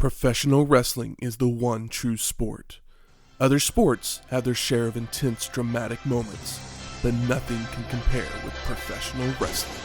Professional wrestling is the one true sport. Other sports have their share of intense, dramatic moments, but nothing can compare with professional wrestling.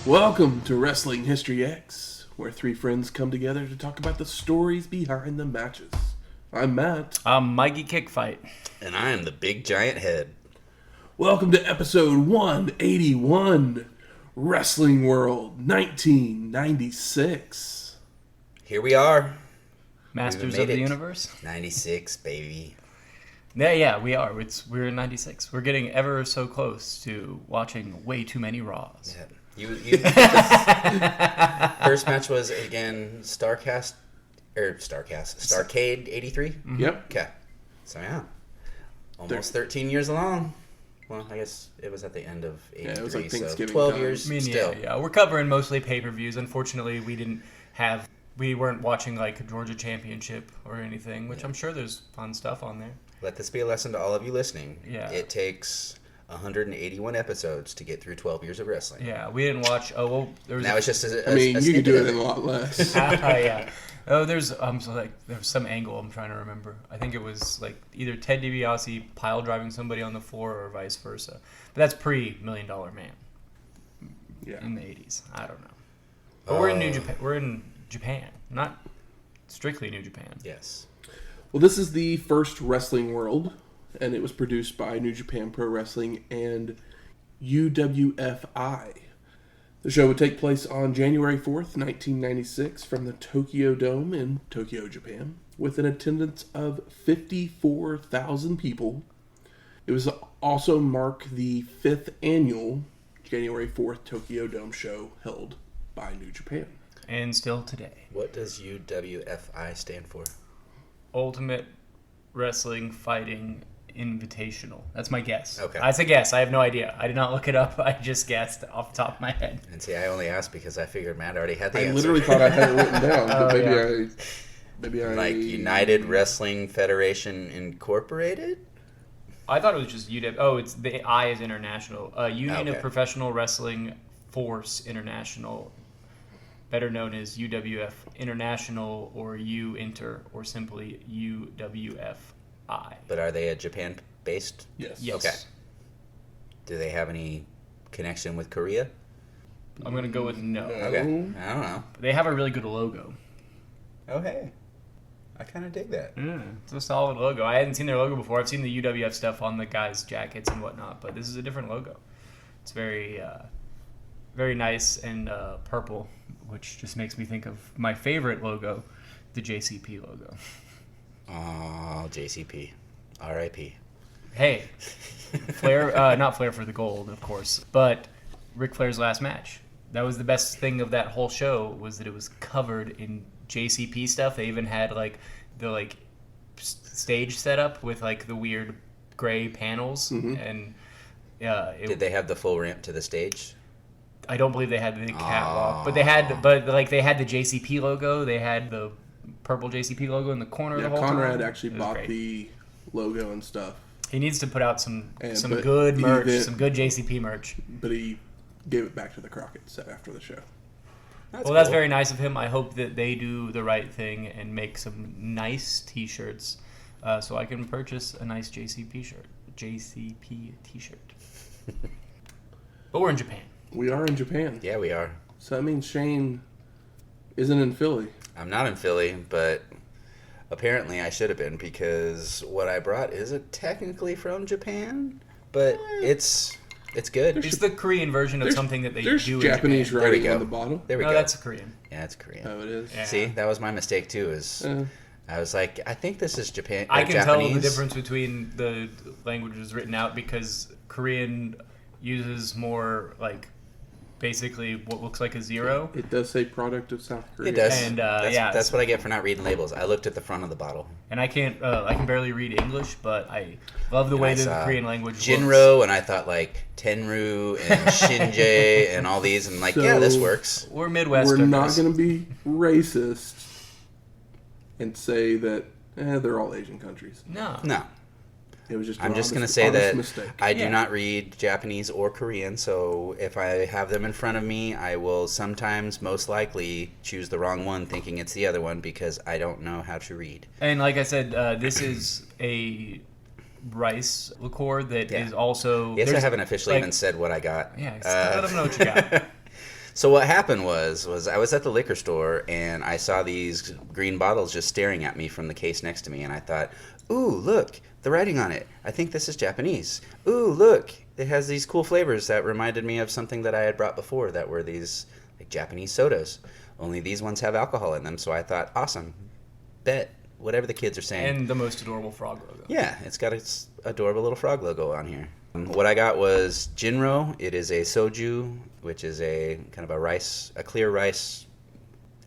Welcome to Wrestling History X, where three friends come together to talk about the stories behind the matches. I'm Matt. I'm Mikey Kickfight. And I am the Big Giant Head. Welcome to episode 181, Wrestling World 1996. Here we are. Masters of the Universe. 96, baby. Yeah, we are. We're in 96. We're getting ever so close to watching way too many Raws. Yeah. First match was again Starcade 83. Mm-hmm. Yep. Okay. So yeah, almost 13 years along. Well, I guess it was at the end of 83. Yeah, it was like Thanksgiving. So 12 years. I mean, still. Yeah. We're covering mostly pay-per-views. Unfortunately, we weren't watching like Georgia Championship or anything, which I'm sure there's fun stuff on there. Let this be a lesson to all of you listening. Yeah. It takes 181 episodes to get through 12 years of wrestling. Yeah, we didn't watch. Oh well, there was. Now it's just. You could do it in a lot less. Yeah. Oh, there's there was some angle I'm trying to remember. I think it was like either Ted DiBiase pile driving somebody on the floor or vice versa. But that's pre-$1 Million Man. Yeah. In the 80s, I don't know. But we're in New Japan. We're in Japan, not strictly New Japan. Yes. Well, this is the first Wrestling World, and it was produced by New Japan Pro Wrestling and UWFI. The show would take place on January 4th, 1996, from the Tokyo Dome in Tokyo, Japan, with an attendance of 54,000 people. It was also mark the 5th annual January 4th Tokyo Dome show held by New Japan. And still today. What does UWFI stand for? Ultimate Wrestling Fighting Invitational. That's my guess. Okay. That's a guess. I have no idea. I did not look it up. I just guessed off the top of my head. And see, I only asked because I figured Matt already had the answer. I literally thought I had it written down, but maybe I... Like United Wrestling Federation Incorporated? I thought it was just UW. Oh, it's the I is international. Union of Professional Wrestling Force International, better known as UWF International or U-Inter or simply UWFI. But are they a Japan-based? Yes. Okay. Do they have any connection with Korea? I'm going to go with no. Okay. I don't know. They have a really good logo. Oh, hey. I kind of dig that. It's a solid logo. I hadn't seen their logo before. I've seen the UWF stuff on the guys' jackets and whatnot, but this is a different logo. It's very, very nice and purple, which just makes me think of my favorite logo, the JCP logo. Oh, JCP. R.I.P. Hey, Flair, not Flair for the gold, of course, but Ric Flair's last match. That was the best thing of that whole show, was that it was covered in JCP stuff. They even had the stage set up with like the weird gray panels, and did they have the full ramp to the stage? I don't believe they had the catwalk, but they had the JCP logo. They had the purple JCP logo in the corner the whole Conrad time. Actually bought great. The logo and stuff. He needs to put out some good merch, some good JCP merch. But he gave it back to the Crockett's after the show. That's very nice of him. I hope that they do the right thing and make some nice T-shirts, so I can purchase a nice JCP T-shirt. But we're in Japan. We are in Japan. Yeah, we are. So that means Shane isn't in Philly. I'm not in Philly, but apparently I should have been, because what I brought isn't technically from Japan, but it's good. It's the Korean version of something that they do in Japan. There's Japanese writing on the bottom. There we go. No, that's Korean. Yeah, it's Korean. Oh, it is? Yeah. See, that was my mistake, too, I was like, I think this is Japan. I can Japanese. tell the difference between the languages written out, because Korean uses more, like, basically what looks like a zero. It does say product of South Korea. It does. And that's what I get for not reading labels. I looked at the front of the bottle. And I can barely read English, but I love the way that the Korean language Jinro, looks. and I thought like Tenru and Shinjay and all these, and like, yeah, this works. We're Midwesterners. We're not going to be racist and say that they're all Asian countries. No. It was just I'm just going to say that mistake. I do not read Japanese or Korean, so if I have them in front of me, I will sometimes, most likely, choose the wrong one thinking it's the other one because I don't know how to read. And like I said, this is a rice liqueur that is also... Yes, I haven't officially even said what I got. Yeah, let them know what you got. So what happened was I was at the liquor store and I saw these green bottles just staring at me from the case next to me, and I thought, ooh, look, the writing on it. I think this is Japanese. Ooh, look, it has these cool flavors that reminded me of something that I had brought before that were these like Japanese sodas. Only these ones have alcohol in them, so I thought, awesome, bet, whatever the kids are saying. And the most adorable frog logo. Yeah, it's got its adorable little frog logo on here. What I got was Jinro. It is a soju, which is a kind of a clear rice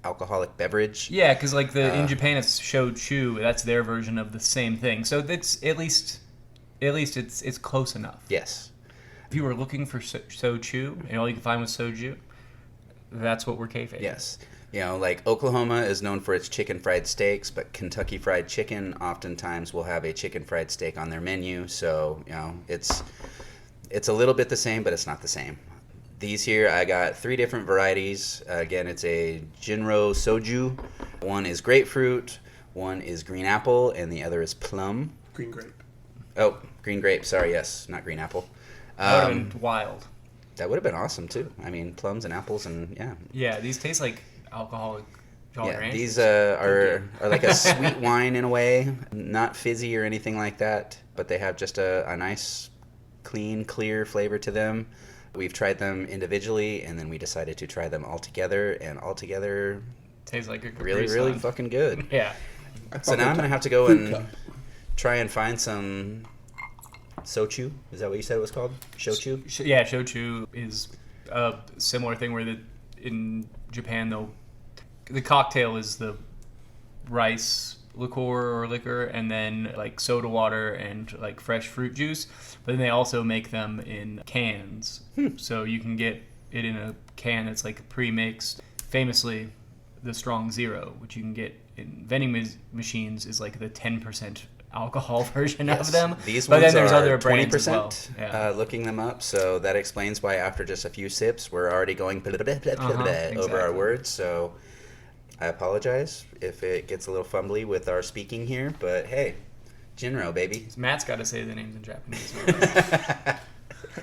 alcoholic beverage. Yeah, because like in Japan it's shochu. That's their version of the same thing. So that's at least it's close enough. Yes. If you were looking for sochu and all you could find was soju, that's what we're kayfabe. Yes. You know, like Oklahoma is known for its chicken fried steaks, but Kentucky Fried Chicken oftentimes will have a chicken fried steak on their menu. So, you know, it's a little bit the same, but it's not the same. These here, I got 3 different varieties. Again, it's a Jinro Soju. One is grapefruit, one is green apple, and the other is plum. Green grape. Oh, green grape. Sorry, yes, not green apple. That would have been wild. That would have been awesome, too. I mean, plums and apples and, yeah. Yeah, these taste like alcoholic Jolly Ranchers. These are like a sweet wine in a way. Not fizzy or anything like that, but they have just a nice, clean, clear flavor to them. We've tried them individually, and then we decided to try them all together, and all together tastes like a really, really fucking good. Yeah. So now I'm going to have to go and try and find some sochu. Is that what you said it was called? Shochu? Yeah, shochu is a similar thing where in Japan, the cocktail is the rice liqueur or liquor, and then like soda water and like fresh fruit juice. But then they also make them in cans, so you can get it in a can that's like pre-mixed. Famously, the Strong Zero, which you can get in vending machines, is like the 10% alcohol version of them. These but ones then there's are other 20%. brands as well. Yeah. Looking them up, so that explains why after just a few sips, we're already going over our words. So I apologize if it gets a little fumbly with our speaking here, but hey, Jinro, baby. Matt's got to say the names in Japanese.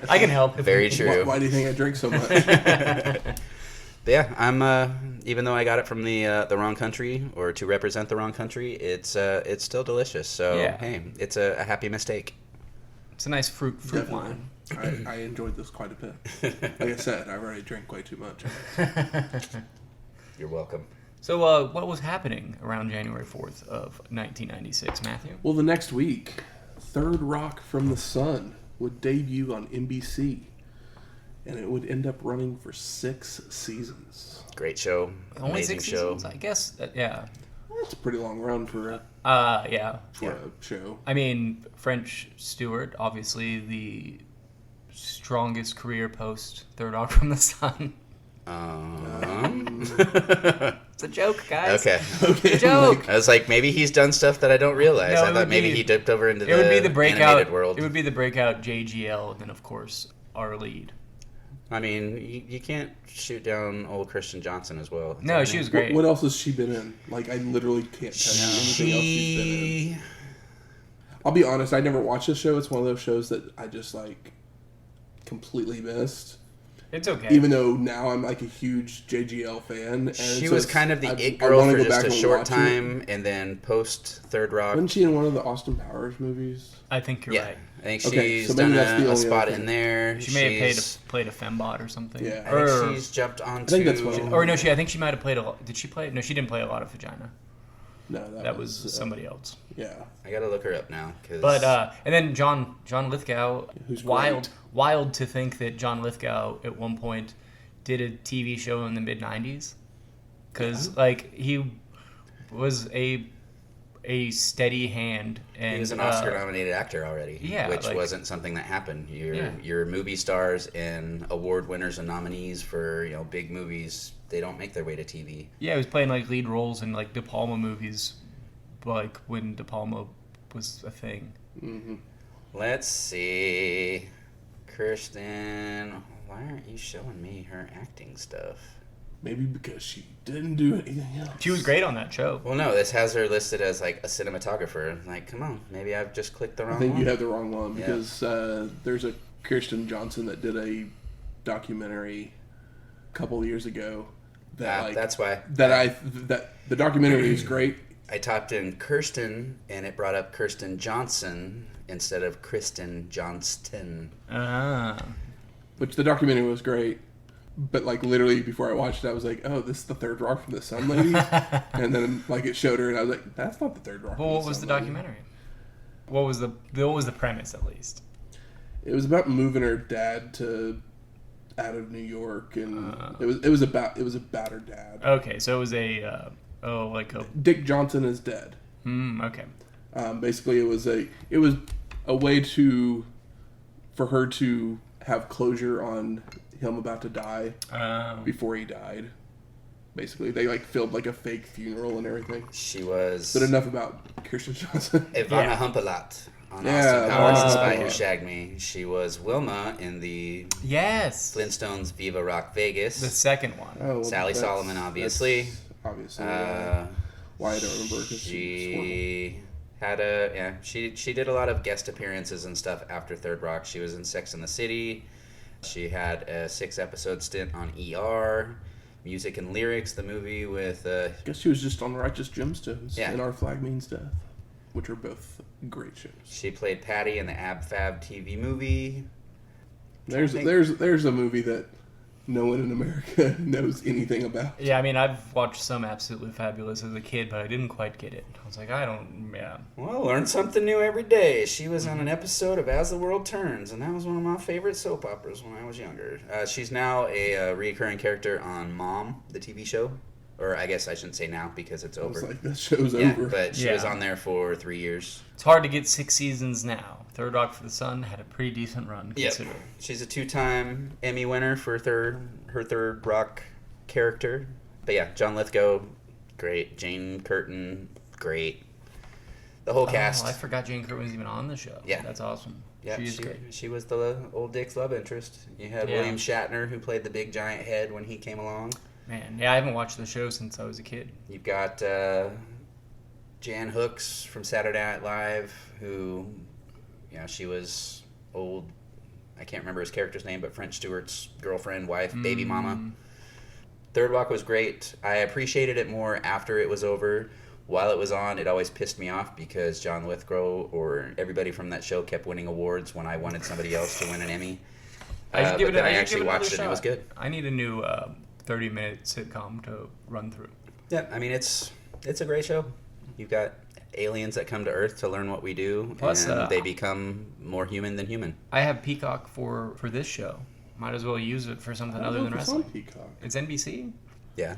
I can help. Very true. Why do you think I drink so much? But yeah, I'm even though I got it from the wrong country or to represent the wrong country, it's still delicious. So hey, it's a happy mistake. It's a nice fruit wine. I enjoyed this quite a bit. Like I said, I already drank way too much. You're welcome. So what was happening around January 4th of 1996, Matthew? Well, the next week, Third Rock from the Sun would debut on NBC, and it would end up running for 6 seasons. Great show. Only Amazing 6 show. seasons? I guess, yeah. That's a pretty long run for a show. I mean, French Stewart, obviously the strongest career post Third Rock from the Sun. It's a joke, guys. Okay. It's a joke. I was like, maybe he's done stuff that I don't realize. I thought maybe he dipped over into the animated world. It would be the breakout JGL, and then of course our lead. I mean, you can't shoot down old Kristen Johnson as well. No, she was great. What else has she been in? Like, I literally can't tell you anything else she's been in. I'll be honest, I never watched this show. It's one of those shows that I just, like, completely missed. It's okay. Even though now I'm, like, a huge JGL fan. And she was kind of the it girl for just a short time, and then post Third Rock. Wasn't she in one of the Austin Powers movies? I think you're right. I think she's done a spot in there. She may have played a fembot or something. Yeah. I think she's jumped onto... I think that's what I think she might have played a lot... Did she play... No, she didn't play a lot of vagina. No, that was somebody else. Yeah. I gotta look her up now. But, and then John Lithgow... Who's wild to think that John Lithgow at one point did a TV show in the mid '90s, because like he was a steady hand, and he was an Oscar-nominated actor already, which like, wasn't something that happened. Your movie stars and award winners and nominees for big movies, they don't make their way to TV. Yeah, he was playing like lead roles in like De Palma movies, like when De Palma was a thing. Mm-hmm. Let's see, Kirsten. Why aren't you showing me her acting stuff? Maybe because she didn't do anything else. She was great on that show. Well, no, this has her listed as like a cinematographer. Like, come on, maybe I've just clicked the wrong one. I think you have the wrong one because there's a Kirsten Johnson that did a documentary a couple years ago. That's why. That the documentary is great. I typed in Kirsten and it brought up Kirsten Johnson instead of Kristen Johnston. Which the documentary was great. But like literally before I watched it, I was like, "Oh, this is the third rock from the Sun Lady," and then like it showed her, and I was like, "That's not the third rock." Well, what was the documentary? What was the premise at least? It was about moving her dad out of New York, and it was about her dad. Okay, so it was Dick Johnson is dead. Okay. Basically, it was a way for her to have closure on him about to die before he died. Basically, they like filmed like a fake funeral and everything. She was. But enough about Kirsten Johnson. Ivana Humpalat on Austin Powers and Spy Who Shagged Me. She was Wilma in the Flintstones Viva Rock Vegas. The second one. Oh, well, Sally Solomon, obviously. Obviously. Why I don't remember. She had she did a lot of guest appearances and stuff after Third Rock. She was in Sex and the City. She had a 6-episode stint on ER, Music and Lyrics, the movie with... I guess she was just on Righteous Gemstones and Our Flag Means Death, which are both great shows. She played Patty in the Ab Fab TV movie. There's a movie that no one in America knows anything about. Yeah, I mean, I've watched some Absolutely Fabulous as a kid, but I didn't quite get it. I was like, Well, learn something new every day. She was on an episode of As the World Turns, and that was one of my favorite soap operas when I was younger. She's now a recurring character on Mom, the TV show. Or I guess I shouldn't say now because it's over. I was like, that show's over. But she was on there for 3 years. It's hard to get 6 seasons now. Third Rock for the Sun had a pretty decent run, considering. She's a 2-time Emmy winner for her Third Rock character. But yeah, John Lithgow, great. Jane Curtin, great. The whole cast. I forgot Jane Curtin was even on the show. Yeah. That's awesome. Yeah, she was the old Dick's love interest. You had William Shatner, who played the big giant head when he came along. Man, I haven't watched the show since I was a kid. You've got Jan Hooks from Saturday Night Live, who, she was old. I can't remember his character's name, but French Stewart's girlfriend, wife, baby mama. Third Rock was great. I appreciated it more after it was over. While it was on, it always pissed me off because John Lithgow or everybody from that show kept winning awards when I wanted somebody else to win an Emmy. I actually watched it and it was good. I need a new 30-minute sitcom to run through. Yeah, I mean, it's a great show. You've got aliens that come to Earth to learn what we do, plus, and they become more human than human. I have Peacock for this show. Might as well use it for something other than wrestling. On Peacock. It's NBC? Yeah.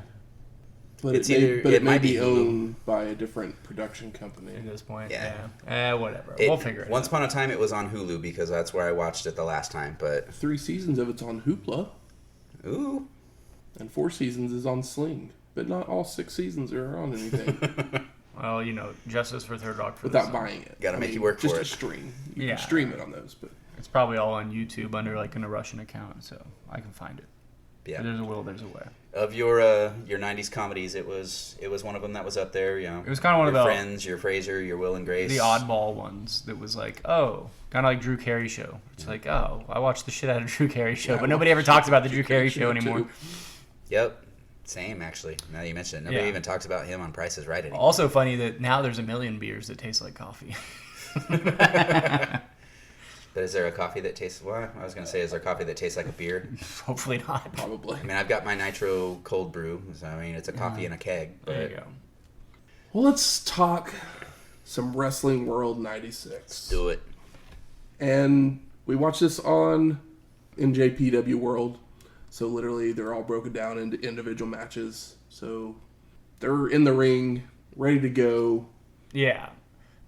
But it might be owned by a different production company. At this point, yeah. Whatever. We'll figure it out. Once upon a time, it was on Hulu because that's where I watched it the last time, but... 3 seasons of it's on Hoopla. Ooh. And 4 seasons is on Sling. But not all 6 seasons are on anything. Well, Justice for Third Rock for without buying it. Gotta make you work for it. Just a stream. You can stream it on those, but... It's probably all on YouTube under like an Russian account, so I can find it. Yeah. But there's a will, there's a way. Of your 90s comedies, it was one of them that was up there, It was kind of one of the Friends, your Frasier, your Will and Grace. The oddball ones that was like, kind of like Drew Carey show. It's like, I watched the shit out of Drew Carey show, but nobody ever talks about the Drew Carey show anymore. Too. Yep. Same, actually. Now that you mention it. Nobody even talks about him on Price is Right anymore. Also funny that now there's a million beers that taste like coffee. But is there a coffee that tastes... Well, I was going to say, is there coffee that tastes like a beer? Hopefully not. Probably. I mean, I've got my Nitro Cold Brew. So, I mean, it's a coffee in a keg. But... There you go. Well, let's talk some Wrestling World 96. Let's do it. And we watched this on NJPW World. So literally, they're all broken down into individual matches. So they're in the ring, ready to go. Yeah.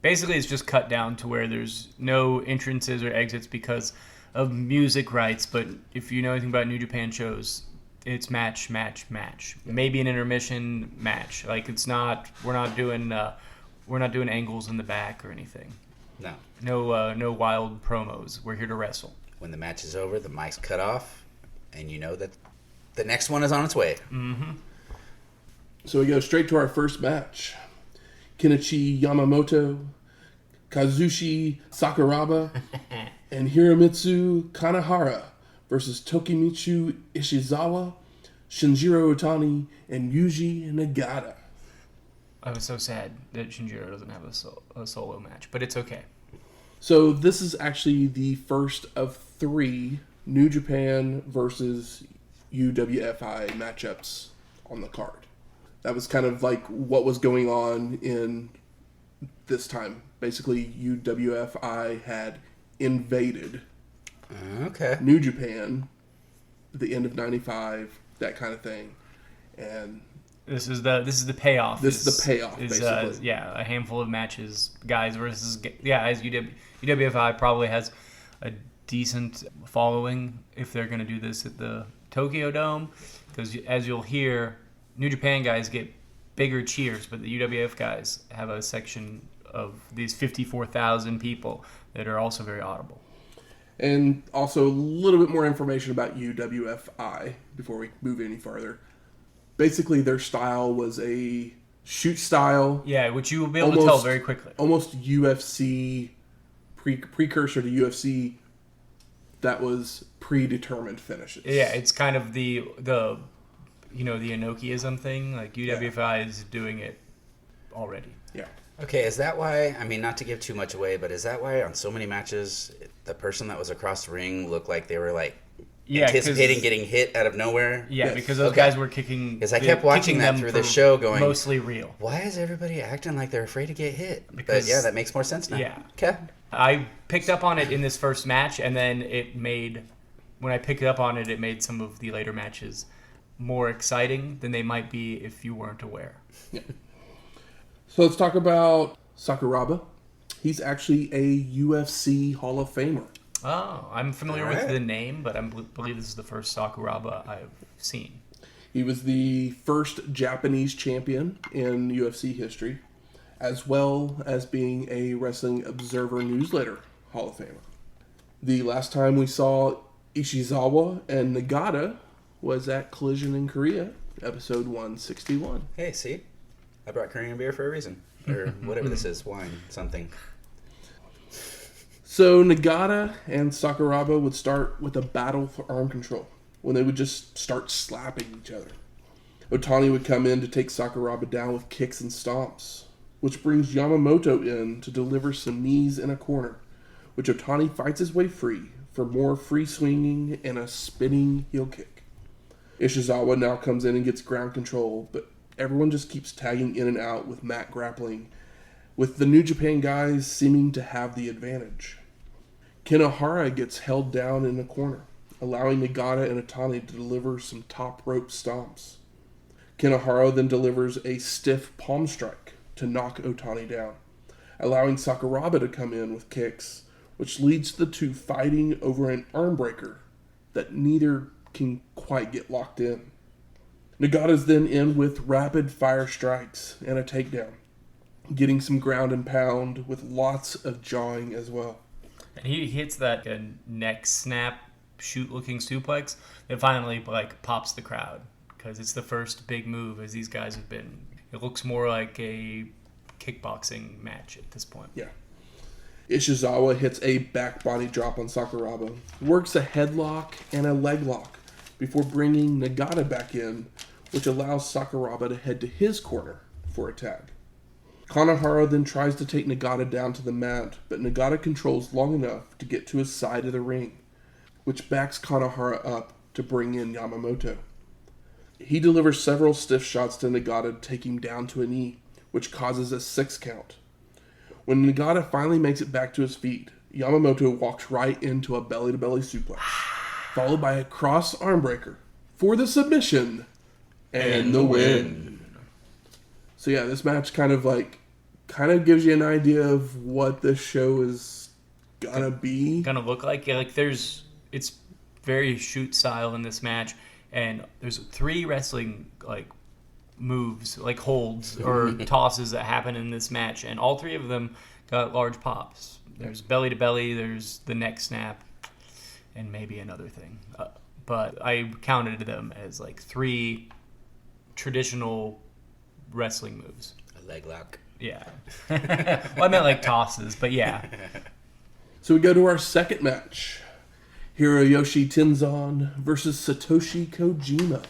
Basically, it's just cut down to where there's no entrances or exits because of music rights. But if you know anything about New Japan shows, it's match, match, match. Maybe an intermission match. Like it's not. We're not doing angles in the back or anything. No. No wild promos. We're here to wrestle. When the match is over, the mic's cut off, and you know that the next one is on its way. Mm-hmm. So we go straight to our first match. Kenichi Yamamoto, Kazushi Sakuraba, and Hiromitsu Kanehara versus Tokimitsu Ishizawa, Shinjiro Otani, and Yuji Nagata. I was so sad that Shinjiro doesn't have a solo match, but it's okay. So this is actually the first of 3 New Japan versus UWFI matchups on the card. That was kind of like what was going on in this time. Basically, UWFI had invaded New Japan at the end of '95, that kind of thing, and this is the payoff. This is the payoff, basically. A handful of matches, guys versus guys. UWFI probably has a decent following if they're going to do this at the Tokyo Dome, because as you'll hear, New Japan guys get bigger cheers, but the UWF guys have a section of these 54,000 people that are also very audible. And also a little bit more information about UWFI before we move any further. Basically, their style was a shoot style. Yeah, which you will be able to tell very quickly. Almost UFC, precursor to UFC, that was predetermined finishes. Yeah, it's kind of the Inokiism thing. Like UWFI is doing it already. Yeah. Okay, is that why, I mean, not to give too much away, but is that why on so many matches, the person that was across the ring looked like they were like anticipating getting hit out of nowhere? Yeah, because those guys were kicking. Because I kept watching that through the show going, mostly real. Why is everybody acting like they're afraid to get hit? Because, but yeah, that makes more sense now. Yeah. Okay. I picked up on it in this first match, and then when I picked up on it, it made some of the later matches more exciting than they might be if you weren't aware. Yeah. So let's talk about Sakuraba. He's actually a UFC Hall of Famer. Oh, I'm familiar with the name, but I believe this is the first Sakuraba I've seen. He was the first Japanese champion in UFC history, as well as being a Wrestling Observer Newsletter Hall of Famer. The last time we saw Ishizawa and Nagata was at Collision in Korea, episode 161. Hey, see? I brought Korean beer for a reason. Or whatever this is, wine, something. So Nagata and Sakuraba would start with a battle for arm control, when they would just start slapping each other. Otani would come in to take Sakuraba down with kicks and stomps, which brings Yamamoto in to deliver some knees in a corner, which Otani fights his way free for more free swinging and a spinning heel kick. Ishizawa now comes in and gets ground control, but everyone just keeps tagging in and out with mat grappling, with the New Japan guys seeming to have the advantage. Kanehara gets held down in a corner, allowing Nagata and Otani to deliver some top rope stomps. Kanehara then delivers a stiff palm strike to knock Otani down, allowing Sakuraba to come in with kicks, which leads to the two fighting over an arm breaker that neither can quite get locked in. Nagata's then in with rapid fire strikes and a takedown, getting some ground and pound with lots of jawing as well. And he hits that neck snap, shoot-looking suplex that finally pops the crowd, because it's the first big move as these guys have been. It looks more like a kickboxing match at this point. Yeah. Ishizawa hits a back body drop on Sakuraba, works a headlock and a leg lock before bringing Nagata back in, which allows Sakuraba to head to his corner for a tag. Kanehara then tries to take Nagata down to the mat, but Nagata controls long enough to get to his side of the ring, which backs Kanehara up to bring in Yamamoto. He delivers several stiff shots to Nagata to take him down to a knee, which causes a 6 count. When Nagata finally makes it back to his feet, Yamamoto walks right into a belly-to-belly suplex, followed by a cross arm breaker, for the submission and the win. So yeah, this match kind of gives you an idea of what this show is gonna be. Gonna look like. Yeah, it's very shoot style in this match, and there's 3 wrestling moves, holds or tosses that happen in this match, and all 3 of them got large pops. There's belly to belly, there's the neck snap, and maybe another thing. But I counted them as 3 traditional wrestling moves. A leg lock. Yeah. Well, I meant tosses, but yeah. So we go to our second match. Hiroyoshi Tenzan versus Satoshi Kojima.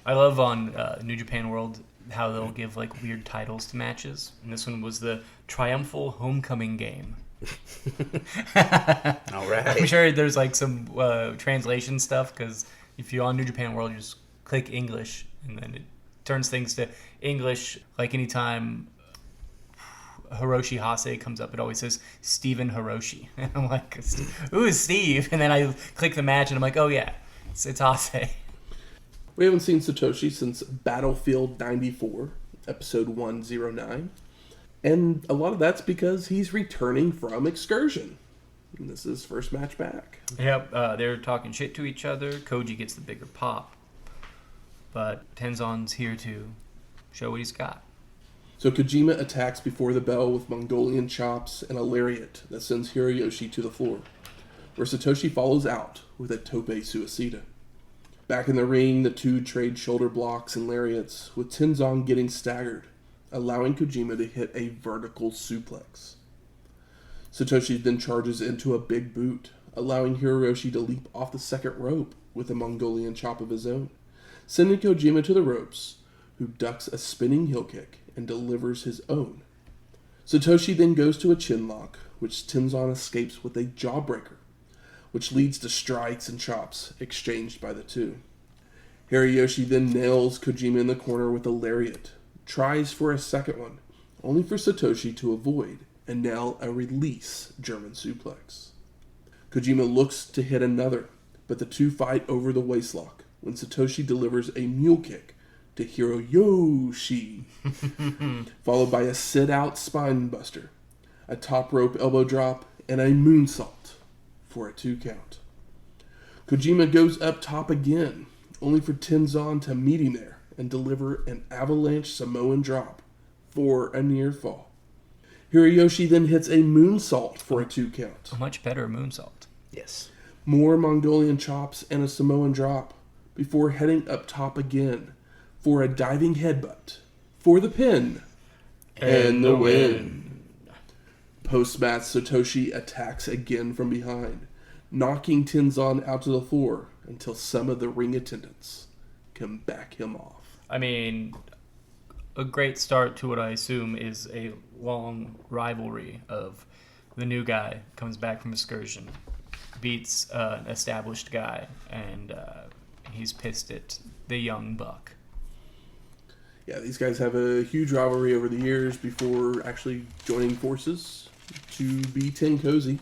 I love on New Japan World how they'll give weird titles to matches. And this one was the Triumphal Homecoming Game. All right. I'm sure there's some translation stuff, because if you're on New Japan World, you just click English and then it turns things to English. Anytime Hiroshi Hase comes up, it always says Steven Hiroshi. And I'm like, who is Steve? And then I click the match and I'm like, oh yeah, it's Hase. We haven't seen Satoshi since Battlefield 94, episode 109. And a lot of that's because he's returning from excursion. And this is his first match back. Yep, they're talking shit to each other. Koji gets the bigger pop. But Tenzan's here to show what he's got. So Kojima attacks before the bell with Mongolian chops and a lariat that sends Hiroyoshi to the floor, where Satoshi follows out with a tope suicida. Back in the ring, the 2 trade shoulder blocks and lariats, with Tenzan getting staggered, allowing Kojima to hit a vertical suplex. Satoshi then charges into a big boot, allowing Hiroyoshi to leap off the second rope with a Mongolian chop of his own, sending Kojima to the ropes, who ducks a spinning heel kick and delivers his own. Satoshi then goes to a chin lock, which Tenzan escapes with a jawbreaker, which leads to strikes and chops exchanged by the 2. Hiroyoshi then nails Kojima in the corner with a lariat, tries for a second one, only for Satoshi to avoid and nail a release German suplex. Kojima looks to hit another, but the 2 fight over the waistlock when Satoshi delivers a mule kick to Hiroyoshi, followed by a sit-out spine buster, a top rope elbow drop, and a moonsault for a 2 count. Kojima goes up top again, only for Tenzan to meet him there and deliver an avalanche Samoan drop for a near fall. Hiroyoshi then hits a moonsault for a 2 count. A much better moonsault. Yes. More Mongolian chops and a Samoan drop before heading up top again for a diving headbutt for the pin and the win. Post-match, Satoshi attacks again from behind, knocking Tenzan out to the floor until some of the ring attendants can back him off. I mean, a great start to what I assume is a long rivalry of the new guy comes back from excursion, beats an established guy, and he's pissed at the young buck. Yeah, these guys have a huge rivalry over the years before actually joining forces to be Ten Cozy.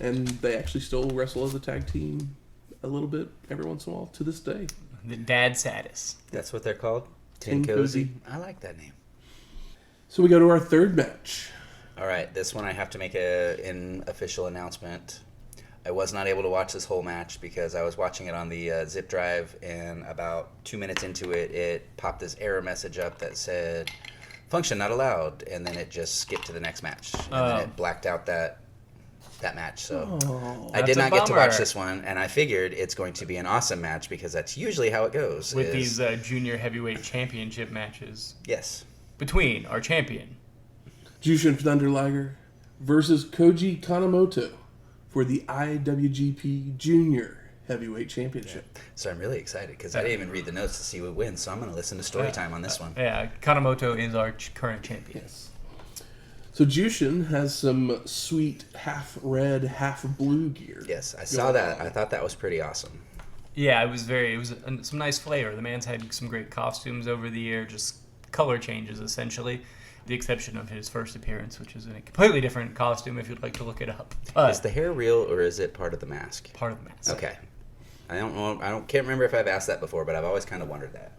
And they actually still wrestle as a tag team a little bit every once in a while to this day. The dad status. That's what they're called? Ten Cozy. I like that name. So we go to our third match. All right, this one I have to make an official announcement. I was not able to watch this whole match because I was watching it on the zip drive, and about 2 minutes into it, it popped this error message up that said, function not allowed, and then it just skipped to the next match. And then it blacked out that match. So I did not get to watch this one, and I figured it's going to be an awesome match because that's usually how it goes. With these junior heavyweight championship matches. Yes. Between our champion. Jushin Thunder Liger versus Koji Kanemoto for the IWGP Junior Heavyweight Championship. Yeah. So I'm really excited because I didn't even read the notes to see who wins, so I'm going to listen to story time on this one. Yeah, Kanemoto is our current champion. Yes. So Jushin has some sweet half red, half blue gear. Yes, I saw that. I thought that was pretty awesome. Yeah, it was some nice flavor. The man's had some great costumes over the year, just color changes essentially. The exception of his first appearance, which is in a completely different costume if you'd like to look it up. Is the hair real or is it part of the mask? Part of the mask. Okay. I don't know. Can't remember if I've asked that before, but I've always kind of wondered that.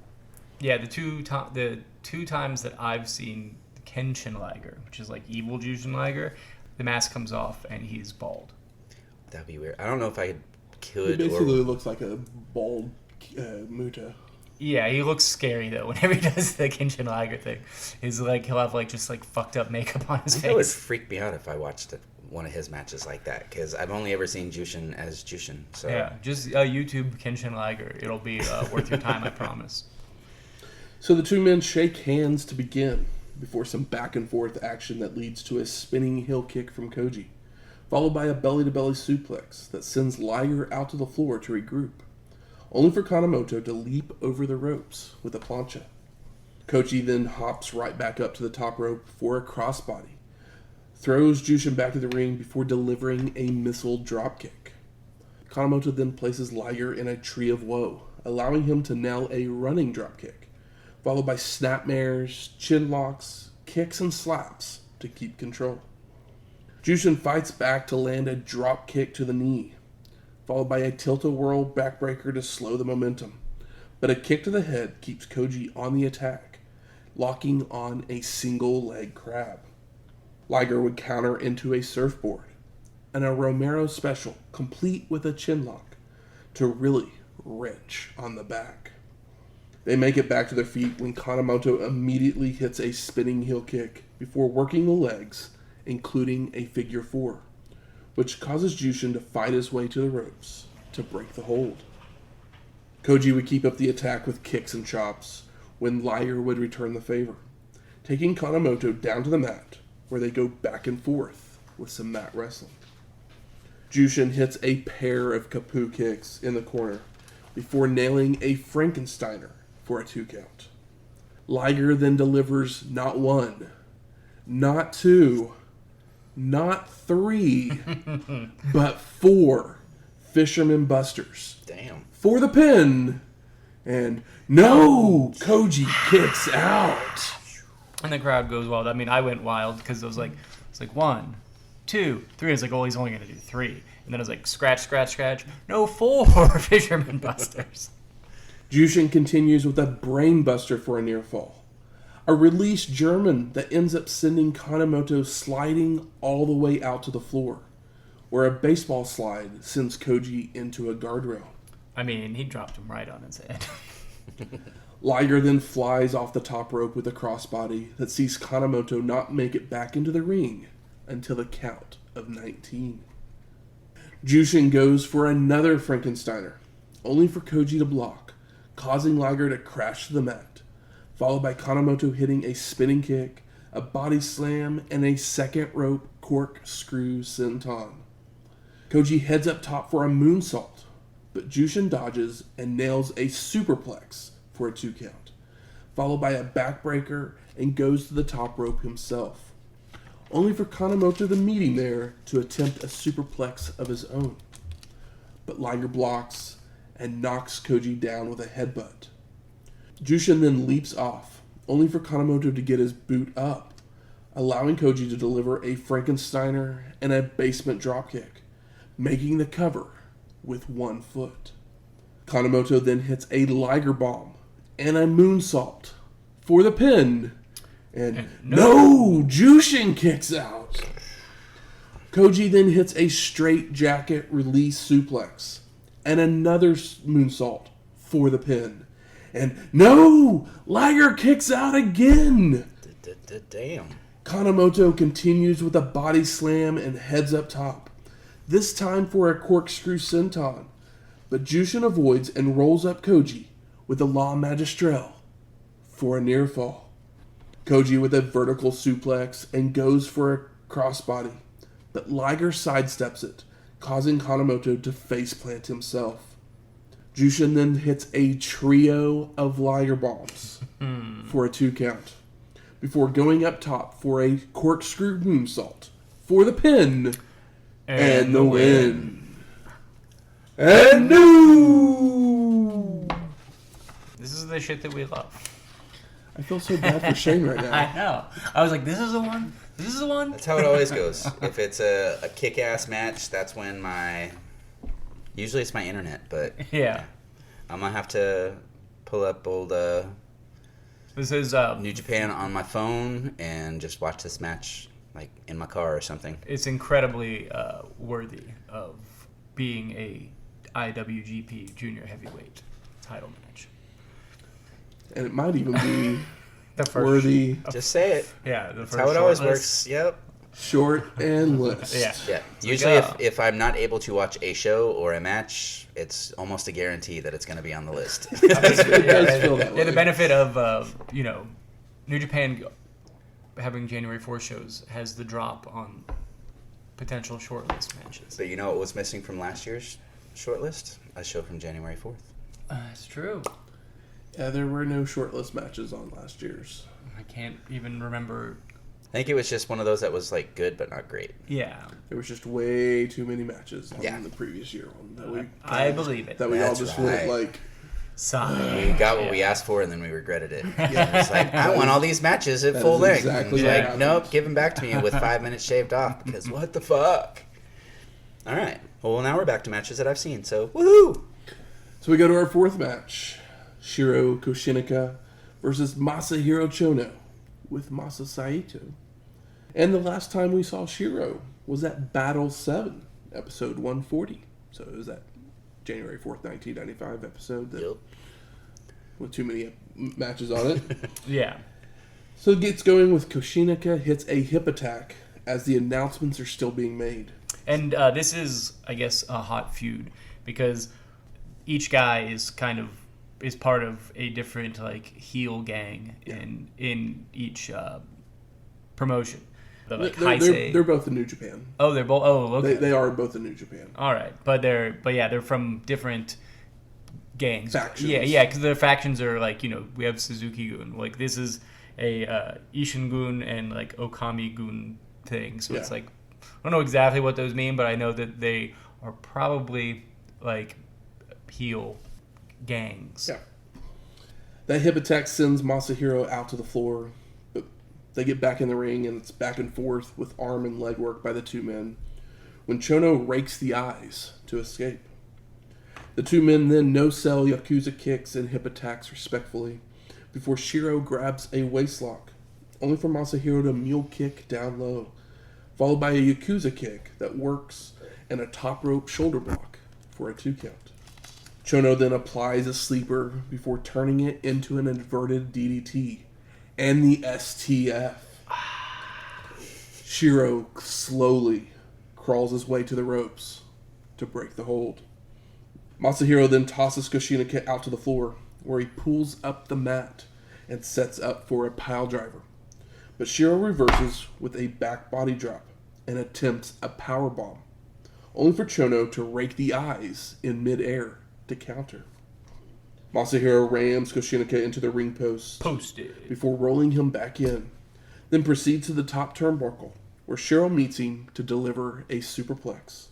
Yeah, the two times that I've seen Kenshin Liger, which is like evil Jushin Liger, the mask comes off and he's bald. That'd be weird. I don't know if I could. He basically looks like a bald Muta. Yeah, he looks scary though. Whenever he does the Kenshin Liger thing, he's like he'll have like just like fucked up makeup on his face. It would freak me out if I watched one of his matches like that, because I've only ever seen Jushin as Jushin. So yeah, just YouTube Kenshin Liger. It'll be worth your time, I promise. So the two men shake hands to begin, before some back and forth action that leads to a spinning heel kick from Koji, followed by a belly-to-belly suplex that sends Liger out to the floor to regroup, only for Kanemoto to leap over the ropes with a plancha. Koji then hops right back up to the top rope for a crossbody, throws Jushin back to the ring before delivering a missile dropkick. Kanemoto then places Liger in a tree of woe, allowing him to nail a running dropkick, followed by snapmares, chin locks, kicks, and slaps to keep control. Jushin fights back to land a drop kick to the knee, followed by a tilt-a-whirl backbreaker to slow the momentum. But a kick to the head keeps Koji on the attack, locking on a single leg crab. Liger would counter into a surfboard, and a Romero special, complete with a chin lock, to really wrench on the back. They make it back to their feet when Kanemoto immediately hits a spinning heel kick before working the legs, including a figure four, which causes Jushin to fight his way to the ropes to break the hold. Koji would keep up the attack with kicks and chops when Liger would return the favor, taking Kanemoto down to the mat, where they go back and forth with some mat wrestling. Jushin hits a pair of Kapu kicks in the corner before nailing a Frankensteiner for a 2 count. Liger then delivers not 1, not 2, not 3, but 4 Fisherman Busters. Damn. For the pin. And no! Koji kicks out. And the crowd goes wild. I mean, I went wild because it was like 1, 2, 3. It's like, oh, he's only going to do 3. And then it was like, scratch, scratch, scratch. No, 4 Fisherman Busters. Jushin continues with a brain buster for a near fall. A released German that ends up sending Kanemoto sliding all the way out to the floor, where a baseball slide sends Koji into a guardrail. I mean, he dropped him right on his head. Liger then flies off the top rope with a crossbody that sees Kanemoto not make it back into the ring until the count of 19. Jushin goes for another Frankensteiner, only for Koji to block, causing Liger to crash to the mat, followed by Kanemoto hitting a spinning kick, a body slam, and a second rope corkscrew senton. Koji heads up top for a moonsault, but Jushin dodges and nails a superplex for a 2 count, followed by a backbreaker and goes to the top rope himself, only for Kanemoto to meet him there to attempt a superplex of his own. But Liger blocks and knocks Koji down with a headbutt. Jushin then leaps off, only for Kanemoto to get his boot up, allowing Koji to deliver a Frankensteiner and a basement dropkick, making the cover with 1 foot. Kanemoto then hits a Liger bomb and a moonsault for the pin. And no! Jushin kicks out! Koji then hits a straight jacket release suplex and another moonsault for the pin. And no! Liger kicks out again! Damn. Kanemoto continues with a body slam and heads up top, this time for a corkscrew senton, but Jushin avoids and rolls up Koji with a La Magistrelle for a near fall. Koji with a vertical suplex and goes for a crossbody, but Liger sidesteps it, causing Kanemoto to faceplant himself. Jushin then hits a trio of Liger bombs for a 2 count, before going up top for a corkscrew moonsault for the pin and the win. And new! This is the shit that we love. I feel so bad for Shane right now. I know. I was like, this is the one? This is the one? That's how it always goes. If it's a kick-ass match, that's when my Usually it's my internet, but Yeah. I'm gonna have to pull up old This is New Japan on my phone and just watch this match like in my car or something. it's incredibly worthy of being a IWGP Junior Heavyweight title match. And it might even be The first, worthy, Just say it. yeah, the That's first how it always shortlist. works. Yep. short and list. Yeah. Yeah. Usually, if I'm not able to watch a show or a match, it's almost a guarantee that it's going to be on the list. It does feel that way. Yeah, the benefit of New Japan having January 4 shows has the drop on potential shortlist matches. But you know what was missing from last year's shortlist? A show from January 4th. That's true. Yeah, there were no shortlist matches on last year's. I can't even remember. I think it was just one of those that was like good but not great. Yeah, There was just way too many matches on Yeah. the previous year one. That we I believe it. That we all That's just right. went like, Sorry. We got what we asked for and then we regretted it. It's like, I want all these matches at That full is length. exactly And what it's like, happened. nope, give them back to me with 5 minutes shaved off because what the fuck? All right. Well, now we're back to matches that I've seen. So, woohoo! so we go to our fourth match. Shiro Koshinaka versus Masahiro Chono with Masa Saito. And the last time we saw Shiro was at Battle 7, episode 140. So it was that January 4th, 1995 episode that Yep. with too many matches on it. Yeah. So it gets going with Koshinaka hits a hip attack as the announcements are still being made. And this is, I guess, a hot feud because each guy is part of a different like heel gang in each promotion. The, like, They're both in New Japan. Oh, they're both. Oh, okay. They are both in New Japan. All right, but they're from different gangs. Factions. Yeah, because their factions are like we have Suzuki-gun. Like this is a Ishin-gun and like Okami-gun thing. So it's like I don't know exactly what those mean, but I know that they are probably like heel gangs. Yeah. That hip attack sends Masahiro out to the floor, but they get back in the ring and it's back and forth with arm and leg work by the two men when Chono rakes the eyes to escape. The two men then no-sell Yakuza kicks and hip attacks respectfully before Shiro grabs a waistlock, only for Masahiro to mule kick down low, followed by a Yakuza kick that works and a top rope shoulder block for a 2 count. Chono then applies a sleeper before turning it into an inverted DDT and the STF. Shiro slowly crawls his way to the ropes to break the hold. Masahiro then tosses Koshinaka out to the floor, where he pulls up the mat and sets up for a pile driver. But Shiro reverses with a back body drop and attempts a power bomb, only for Chono to rake the eyes in midair to counter. Masahiro rams Koshinaka into the ring post Posted. before rolling him back in, then proceeds to the top turnbuckle, where Shiro meets him to deliver a superplex.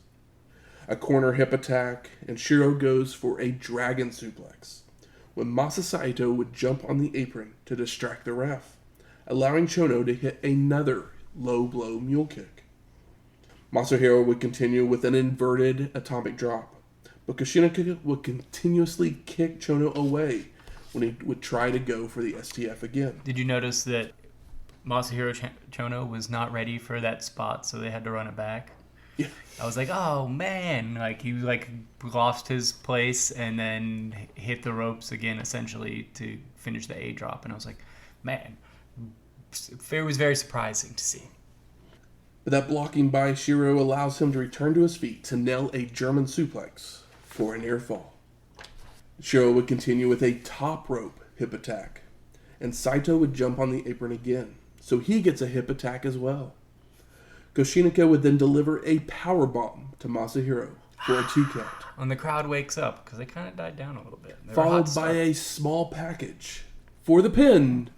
A corner hip attack, and Shiro goes for a dragon suplex, when Masa Saito would jump on the apron to distract the ref, allowing Chono to hit another low blow mule kick. Masahiro would continue with an inverted atomic drop, but Koshinaka would continuously kick Chono away when he would try to go for the STF again. Did you notice that Masahiro Chono was not ready for that spot, so they had to run it back? Yeah. I was like, oh man, like he like lost his place and then hit the ropes again, essentially to finish the A drop, and I was like, man, it was very surprising to see. But that blocking by Shiro allows him to return to his feet to nail a German suplex for a near fall. Shiro would continue with a top rope hip attack, and Saito would jump on the apron again, so he gets a hip attack as well. Koshinaka would then deliver a power bomb to Masahiro for a 2 count, And the crowd wakes up because they kind of died down a little bit. They were followed hot by stuff. a small package for the pin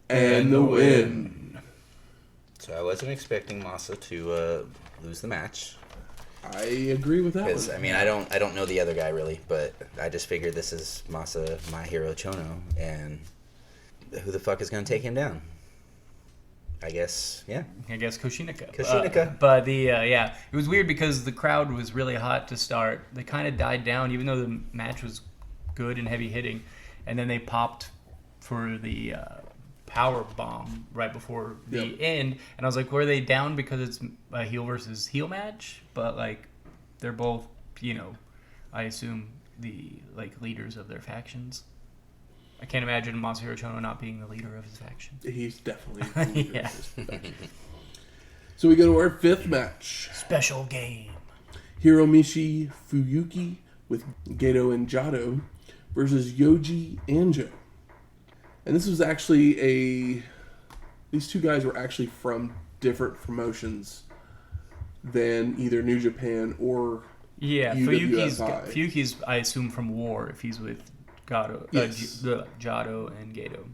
and the win. So I wasn't expecting Masa to lose the match. I agree with that Because, one. I mean, I don't know the other guy really, but I just figured this is Masa, my hero, Chono, and who the fuck is going to take him down? I guess, yeah. I guess Koshinaka. Koshinaka. It was weird because the crowd was really hot to start. They kind of died down, even though the match was good and heavy hitting, and then they popped for the power bomb right before the end, and I was like, were they down because it's a heel versus heel match? But like, they're both, I assume the leaders of their factions. I can't imagine Masahiro Chono not being the leader of his faction. He's definitely the leader Yeah. of his faction. So we go to our fifth match. Special game. Hiromichi Fuyuki with Gedo and Jado versus Yuji and Joe. And this was actually these two guys were actually from different promotions than either New Japan or UWFI. Fuyuki's, I assume, from War if he's with Jado and Gedo.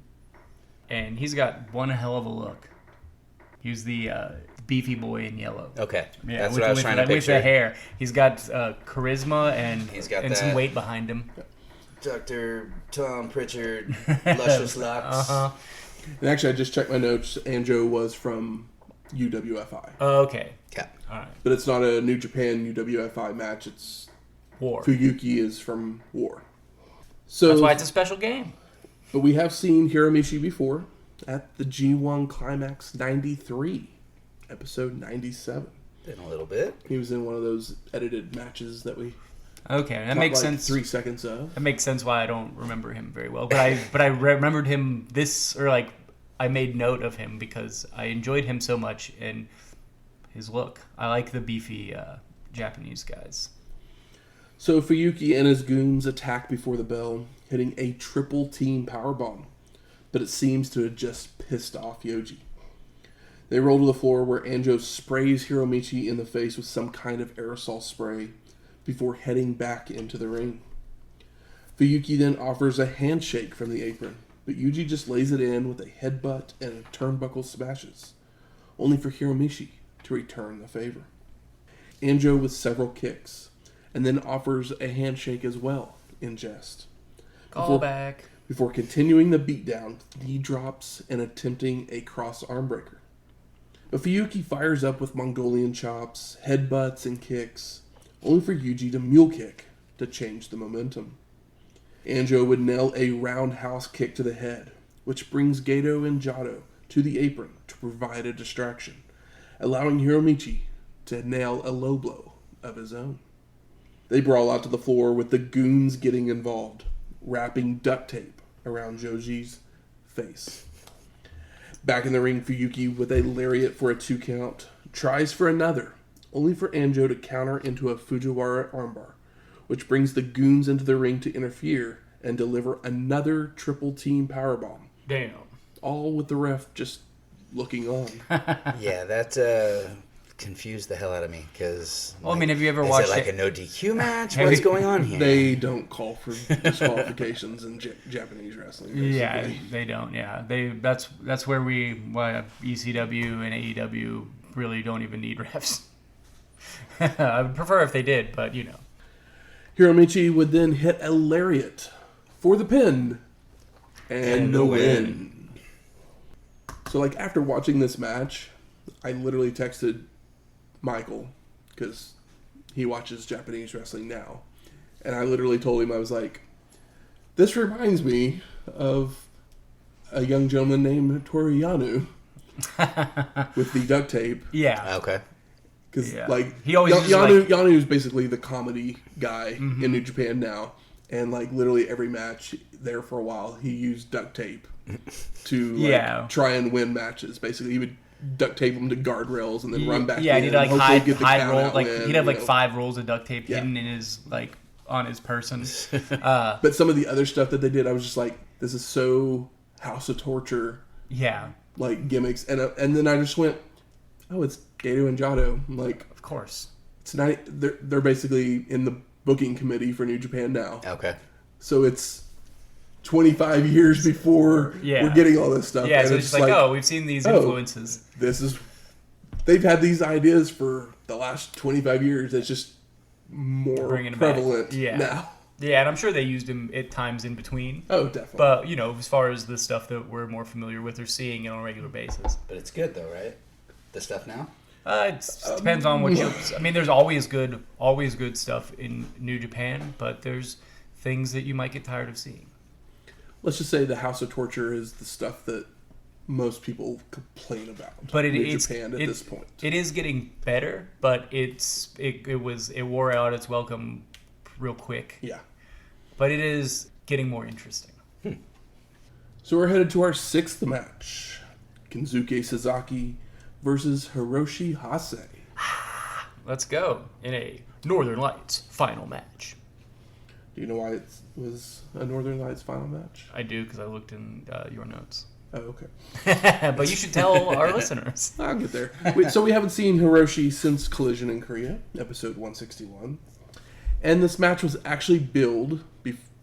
And he's got one hell of a look. He was the beefy boy in yellow. Okay, yeah, that's what I was trying to picture. With the hair. He's got charisma and some weight behind him. Dr. Tom Pritchard, luscious locks. Uh-huh. And actually, I just checked my notes. Anjo was from UWFI. Okay. Yeah. All right. But it's not a New Japan UWFI match. It's War. Fuyuki is from War. So that's why it's a special game. But we have seen Hiromichi before at the G1 Climax 93, episode 97. In a little bit. He was in one of those edited matches that we... Okay, that makes sense. 3 seconds of. That makes sense why I don't remember him very well. But I remembered him I made note of him because I enjoyed him so much and his look. I like the beefy Japanese guys. So Fuyuki and his goons attack before the bell, hitting a triple team powerbomb. But it seems to have just pissed off Yuji. They roll to the floor where Anjo sprays Hiromichi in the face with some kind of aerosol spray before heading back into the ring. Fuyuki then offers a handshake from the apron, but Yuji just lays it in with a headbutt and a turnbuckle smashes, only for Hiromichi to return the favor. Anjo with several kicks, and then offers a handshake as well, in jest. Back. Before continuing the beatdown, knee drops and attempting a cross arm breaker. But Fuyuki fires up with Mongolian chops, headbutts, and kicks, only for Yuji to mule kick to change the momentum. Anjo would nail a roundhouse kick to the head, which brings Gedo and Jado to the apron to provide a distraction, allowing Hiromichi to nail a low blow of his own. They brawl out to the floor with the goons getting involved, wrapping duct tape around Joji's face. Back in the ring, Fuyuki with a lariat for a 2 count, tries for another, only for Anjo to counter into a Fujiwara armbar, which brings the goons into the ring to interfere and deliver another triple team powerbomb. Damn. All with the ref just looking on. Yeah, that confused the hell out of me because. Well, I mean, have you ever watched it? A no DQ match? What's going on here? They don't call for disqualifications in Japanese wrestling. Basically. Yeah, they don't. Yeah, that's where ECW and AEW really don't even need refs. I would prefer if they did, but Hiromichi would then hit a lariat for the pin and the win. So, after watching this match, I literally texted Michael, because he watches Japanese wrestling now, and I literally told him, I was like, this reminds me of a young gentleman named Toriyanu with the duct tape. Yeah. Okay. Because, he always Yanu is basically the comedy guy in New Japan now. And, literally every match there for a while, he used duct tape to, try and win matches. Basically, he would duct tape them to guardrails and then run back in. Yeah, he'd, hide roll. Win, he'd have, 5 rolls of duct tape hidden in his, on his person. But some of the other stuff that they did, I was just like, this is so House of Torture. Yeah. Gimmicks. And then I just went, oh, it's Gedo and Jado. I'm like, of course. It's not. They're basically in the booking committee for New Japan now. Okay. So it's 25 years before we're getting all this stuff. Yeah, so it's just we've seen these influences. They've had these ideas for the last 25 years. It's just more prevalent now. Yeah, and I'm sure they used him at times in between. Oh, definitely. But, as far as the stuff that we're more familiar with or seeing on a regular basis. But it's good, though, right? The stuff now? It depends on what you... I mean, there's always good stuff in New Japan, but there's things that you might get tired of seeing. Let's just say the House of Torture is the stuff that most people complain about. But Japan at this point. It is getting better, but it wore out its welcome real quick. Yeah. But it is getting more interesting. So we're headed to our 6th match. Kensuke Sasaki versus Hiroshi Hase. Let's go in a Northern Lights final match. Do you know why it was a Northern Lights final match? I do, because I looked in your notes. Oh, okay. But you should tell our listeners. I'll get there. So we haven't seen Hiroshi since Collision in Korea, episode 161. And this match was actually billed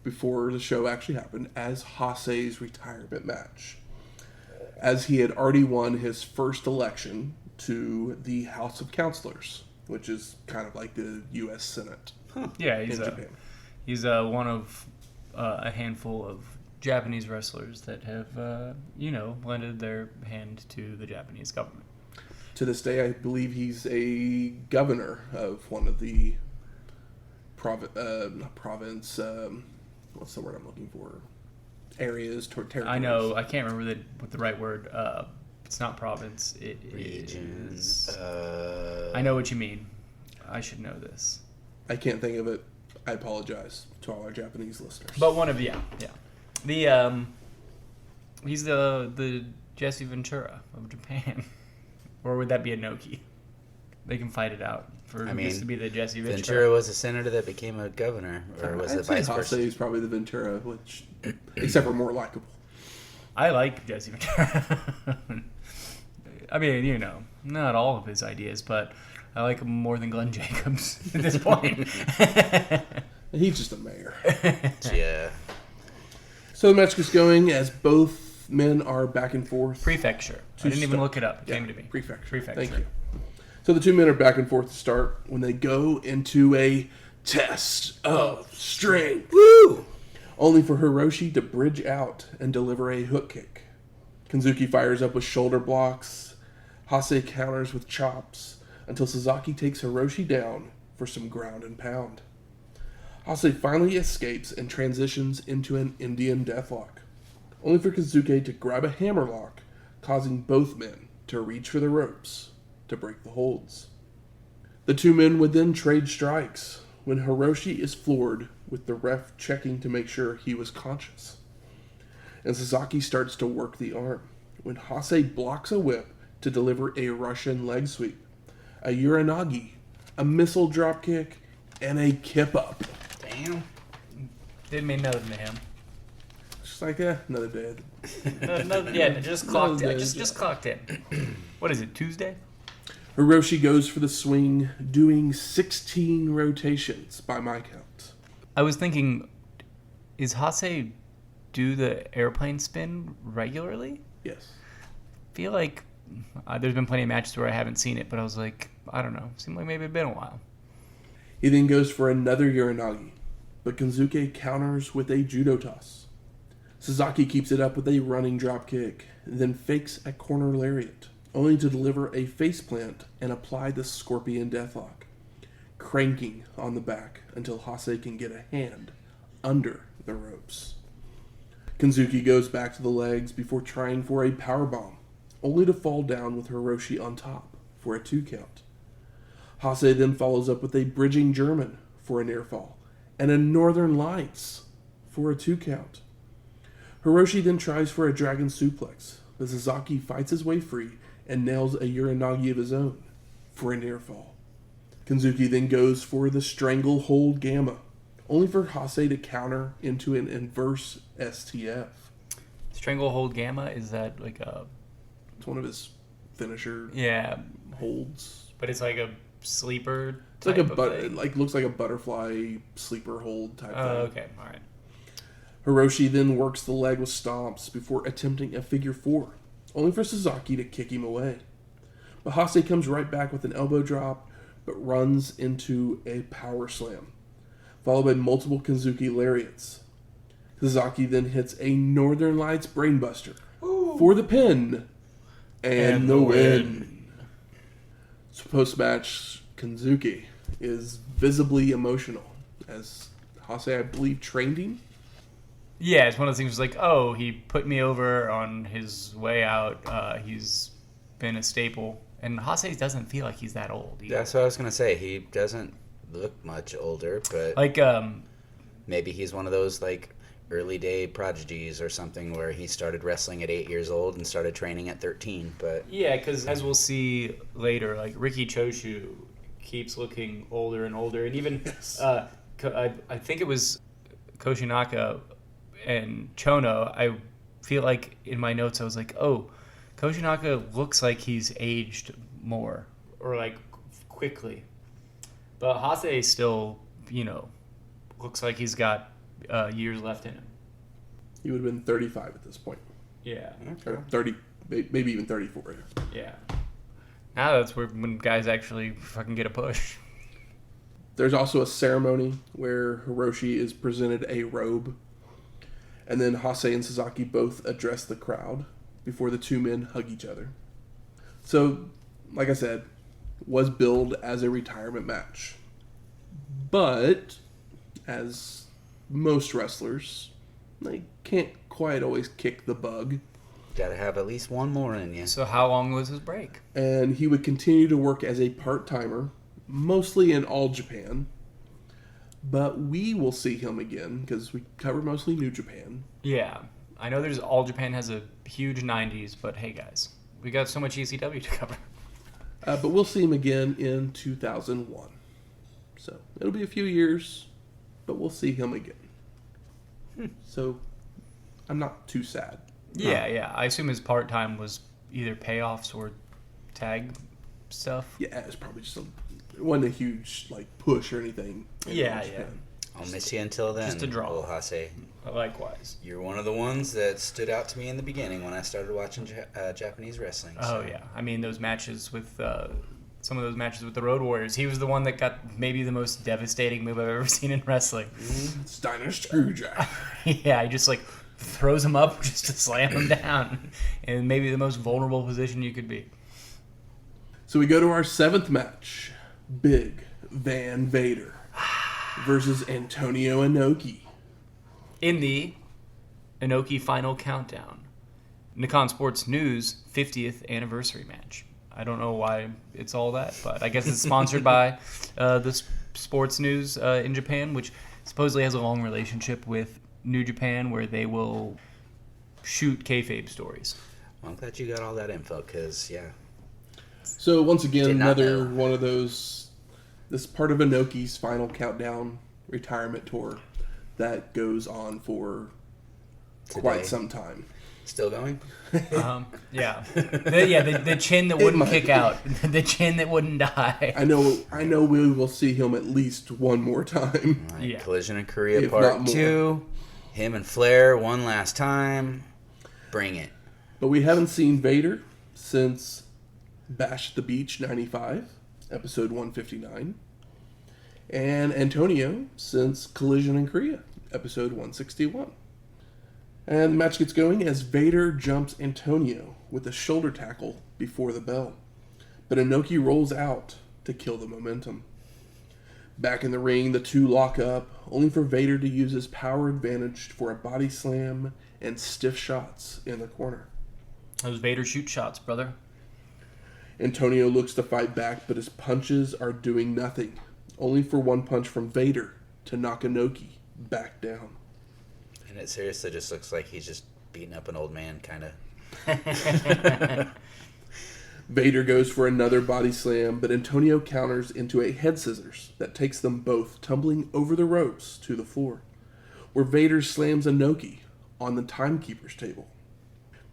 before the show actually happened as Hase's retirement match, as he had already won his first election to the House of Counselors, which is kind of like the U.S. Senate. Yeah, in Japan. He's one of a handful of Japanese wrestlers that have, lended their hand to the Japanese government. To this day, I believe he's a governor of one of the province. What's the word I'm looking for? Areas, territories. I know. I can't remember what the right word. It's not province. It Regions. is. I know what you mean. I should know this. I can't think of it. I apologize to all our Japanese listeners. But one of the he's the Jesse Ventura of Japan, or would that be Inoki? They can fight it out for who gets to be the Jesse Ventura. Ventura was a senator that became a governor, or was it vice versa? Hase is probably the Ventura, which, except for more likable. I like Jesse Ventura. I mean, not all of his ideas, but I like him more than Glenn Jacobs at this point. He's just a mayor. Yeah. So the match gets going as both men are back and forth. Prefecture. I didn't even look it up. It came to me. Prefecture. Thank you. So the two men are back and forth to start when they go into a test of strength. Woo! Only for Hiroshi to bridge out and deliver a hook kick. Kensuke fires up with shoulder blocks. Hase counters with chops until Sasaki takes Hiroshi down for some ground and pound. Hase finally escapes and transitions into an Indian deathlock, only for Kensuke to grab a hammerlock, causing both men to reach for the ropes to break the holds. The two men would then trade strikes when Hiroshi is floored with the ref checking to make sure he was conscious. And Sasaki starts to work the arm when Hase blocks a whip to deliver a Russian leg sweep, a Uranagi, a missile dropkick, and a kip up. Damn. Didn't mean nothing to him. Just like, another day. Just clocked in. Just clocked in. What is it, Tuesday? Hiroshi goes for the swing, doing 16 rotations by my count. I was thinking, is Hase do the airplane spin regularly? Yes. I feel like there's been plenty of matches where I haven't seen it, but I was like, I don't know. Seemed like maybe it'd been a while. He then goes for another Uranagi, but Kensuke counters with a judo toss. Sasaki keeps it up with a running drop kick, then fakes a corner lariat, only to deliver a faceplant and apply the scorpion deathlock, cranking on the back until Hase can get a hand under the ropes. Kensuke goes back to the legs before trying for a powerbomb, only to fall down with Hiroshi on top for a 2 count. Hase then follows up with a bridging German for a near fall, and a Northern Lights for a 2 count. Hiroshi then tries for a dragon suplex, but Sasaki fights his way free and nails a Uranagi of his own for a near fall. Kensuke then goes for the stranglehold Gamma, only for Hase to counter into an inverse STF. Stranglehold Gamma, is that like a... It's one of his finisher holds. But it's like a sleeper It's like type it looks like a butterfly sleeper hold type thing. Okay, alright. Hiroshi then works the leg with stomps before attempting a figure 4, only for Sasaki to kick him away. But Hase comes right back with an elbow drop, but runs into a power slam, followed by multiple Kanzuki lariats. Sasaki then hits a Northern Lights brainbuster for the pin and the win. So post-match, Kanzuki is visibly emotional as Hase, I believe, trained him. Yeah, it's one of those things like, oh, he put me over on his way out. He's been a staple. And Hase doesn't feel like he's that old either. That's what I was going to say. He doesn't look much older, but like, maybe he's one of those, like, early day prodigies or something where he started wrestling at 8 years old and started training at 13. But yeah, because as we'll see later, like Riki Choshu keeps looking older and older, and even I think it was Koshinaka and Chono. I feel like in my notes I was like, oh, Koshinaka looks like he's aged more or like quickly, but Hase still, looks like he's got years left in him. He would have been 35 at this point. Yeah. Or 30, maybe even 34. Yeah. Now that's when guys actually fucking get a push. There's also a ceremony where Hiroshi is presented a robe, and then Hase and Sasaki both address the crowd before the two men hug each other. So, like I said, was billed as a retirement match. But, as most wrestlers, they can't quite always kick the bug. gotta have at least one more in you. So how long was his break? And he would continue to work as a part-timer, mostly in All Japan. But we will see him again, because we cover mostly New Japan. Yeah. I know there's All Japan has a huge 90s, but hey guys, we got so much ECW to cover. But we'll see him again in 2001. So it'll be a few years, but we'll see him again. So I'm not too sad. Yeah. I assume his part-time was either payoffs or tag stuff. Yeah, it's probably just it wasn't a huge push or anything. Yeah. I'll miss you until then. Just a draw. Old Hase. Likewise. You're one of the ones that stood out to me in the beginning when I started watching Japanese wrestling. So. Oh, yeah. I mean, those matches with... some of those matches with the Road Warriors, he was the one that got maybe the most devastating move I've ever seen in wrestling. Steiner Screwjack. Yeah, he just throws him up just to slam him down in maybe the most vulnerable position you could be. So we go to our 7th match. Big Van Vader versus Antonio Inoki. In the Inoki Final Countdown, Nikon Sports News 50th anniversary match. I don't know why it's all that, but I guess it's sponsored by the Sports News in Japan, which supposedly has a long relationship with New Japan, where they will shoot kayfabe stories. Well, I'm glad you got all that info, because, yeah. So once again, another know. one of those, this part of Inoki's Final Countdown retirement tour that goes on for quite some time. Still going? Yeah. The chin that wouldn't kick out. The chin that wouldn't die. I know we will see him at least one more time. Right, Yeah. Collision in Korea If Part not more. 2. Him and Flair one last time. Bring it. But we haven't seen Vader since Bash at the Beach 95, episode 159. And Antonio since Collision in Korea, episode 161. And the match gets going as Vader jumps Antonio with a shoulder tackle before the bell. But Inoki rolls out to kill the momentum. Back in the ring, the two lock up, only for Vader to use his power advantage for a body slam and stiff shots in the corner. Those Vader shoot shots, brother. Antonio looks to fight back, but his punches are doing nothing, only for one punch from Vader to knock Inoki back down. And it seriously just looks like he's just beating up an old man, kind of. Vader goes for another body slam, but Antonio counters into a head scissors that takes them both tumbling over the ropes to the floor, where Vader slams Inoki on the timekeeper's table.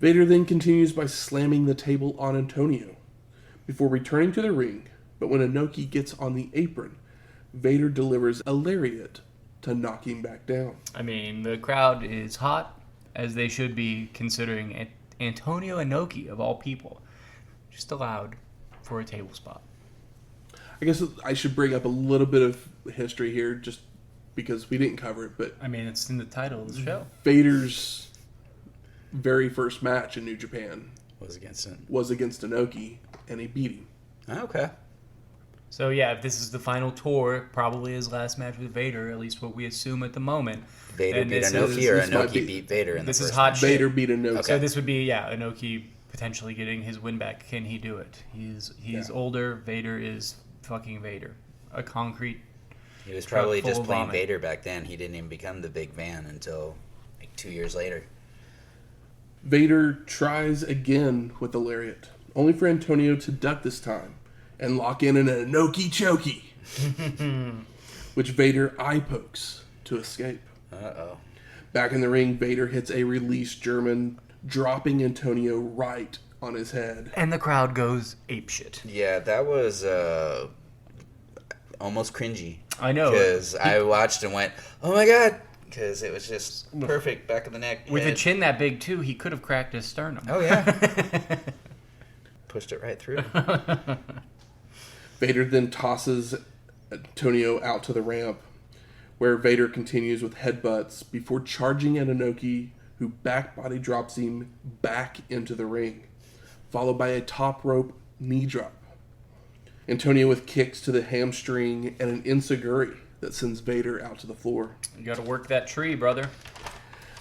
Vader then continues by slamming the table on Antonio, before returning to the ring, but when Inoki gets on the apron, Vader delivers a lariat to knock him back down. I mean, the crowd is hot, as they should be, considering Antonio Inoki, of all people, just allowed for a table spot. I guess I should bring up a little bit of history here, just because we didn't cover it, but I mean, it's in the title of the show. Vader's very first match in New Japan Was against it. was against Inoki, and he beat him. Okay. So yeah, if this is the final tour, probably his last match with Vader, at least what we assume at the moment. Vader And beat this Inoki, is- or this might Inoki be- beat Vader in the This is first hot match? shit. Vader beat Inoki. So this would be, Inoki potentially getting his win back. Can he do it? He's Yeah. older. Vader is fucking Vader. A concrete. He was probably full just of playing vomit. Vader back then. He didn't even become the big man until like 2 years later. Vader tries again with the lariat, only for Antonio to duck this time and lock in an Inoki chokey, which Vader eye pokes to escape. Uh-oh. Back in the ring, Vader hits a released German, dropping Antonio right on his head. And the crowd goes apeshit. Yeah, that was almost cringy. I know. Because I watched and went, oh my god! Because it was just perfect, back of the neck. With a head. chin that big, too, he could have cracked his sternum. Oh yeah. Pushed it right through. Vader then tosses Antonio out to the ramp, where Vader continues with headbutts before charging at Inoki, who back body drops him back into the ring, followed by a top rope knee drop. Antonio with kicks to the hamstring and an enziguri that sends Vader out to the floor. You gotta work that tree, brother.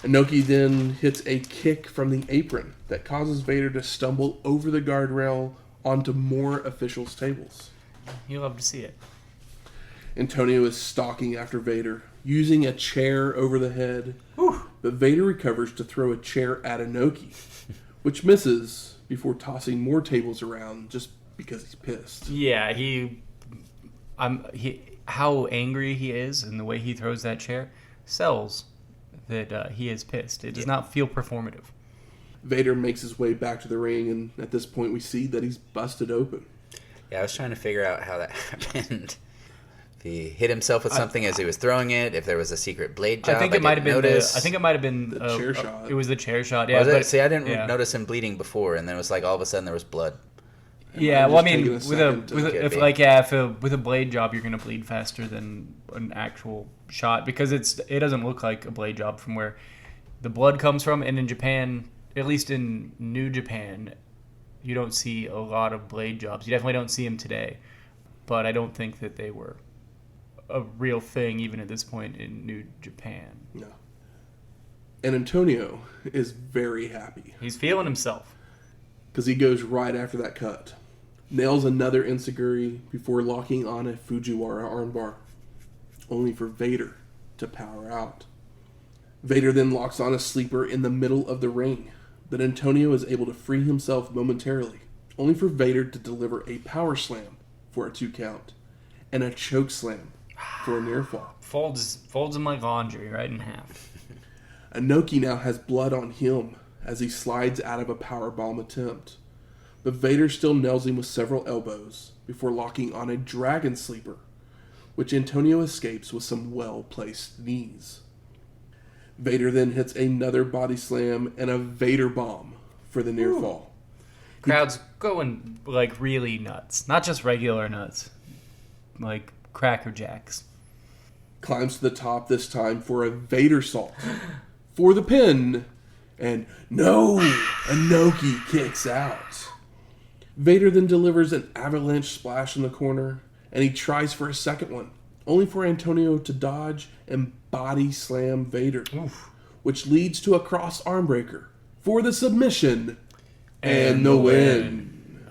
Inoki then hits a kick from the apron that causes Vader to stumble over the guardrail onto more officials' tables. You love to see it. Antonio is stalking after Vader, using a chair over the head, but Vader recovers to throw a chair at Inoki, which misses before tossing more tables around just because he's pissed. Yeah, how angry he is and the way he throws that chair sells that he is pissed. It does not feel performative. Vader makes his way back to the ring, and at this point we see that he's busted open. Yeah, I was trying to figure out how that happened. If he hit himself with something as he was throwing it, if there was a secret blade job. I think it might have been. Notice. I think it might have been The chair shot. It was the chair shot. Yeah, Was it? but See, I didn't yeah. notice him bleeding before, and then it was like all of a sudden there was blood. Yeah, Might well, I have just mean, taken a second to- Could with a blade job, you're gonna bleed faster than an actual shot because it doesn't look like a blade job from where the blood comes from. And in Japan, at least in New Japan, you don't see a lot of blade jobs. You definitely don't see them today, but I don't think that they were a real thing even at this point in New Japan. No. And Antonio is very happy He's feeling himself. because he goes right after that cut. Nails another enziguri before locking on a Fujiwara armbar, only for Vader to power out. Vader then locks on a sleeper in the middle of the ring, but Antonio is able to free himself momentarily, only for Vader to deliver a power slam for a 2 count and a choke slam for a near fall. Folds him like laundry right in half. Inoki now has blood on him as he slides out of a powerbomb attempt, but Vader still nails him with several elbows before locking on a dragon sleeper, which Antonio escapes with some well-placed knees. Vader then hits another body slam and a Vader bomb for the near fall. Crowd's going like really nuts. Not just regular nuts. Like Cracker Jacks. Climbs to the top this time for a Vader salt for the pin, and no, Inoki kicks out. Vader then delivers an avalanche splash in the corner, and he tries for a second one, only for Antonio to dodge and body slam Vader, which leads to a cross armbreaker for the submission and the win.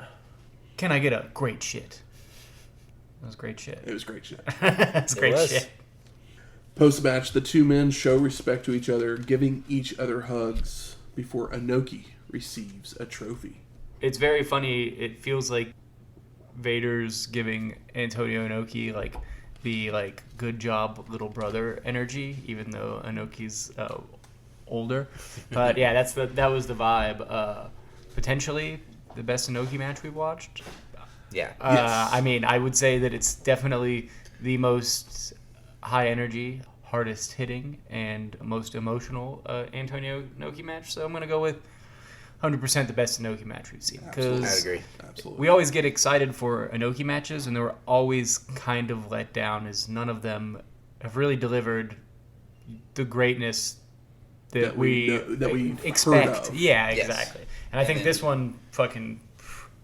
Can I get a great shit? That was great shit. It was great shit. That's great was. shit. Post-match, the two men show respect to each other, giving each other hugs before Inoki receives a trophy. It's very funny. It feels like Vader's giving Antonio Inoki like the good job little brother energy, even though Inoki's older. But yeah, that was the vibe. Potentially the best Inoki match we've watched. Yeah. Yes. I mean, I would say that it's definitely the most high energy, hardest hitting, and most emotional Antonio Inoki match. So I'm going to go with 100% the best Inoki match we've seen. Absolutely. I agree. Absolutely. We always get excited for Inoki matches, and they were always kind of let down as none of them have really delivered the greatness that we expect. Yeah, exactly. Yes. And I think this one fucking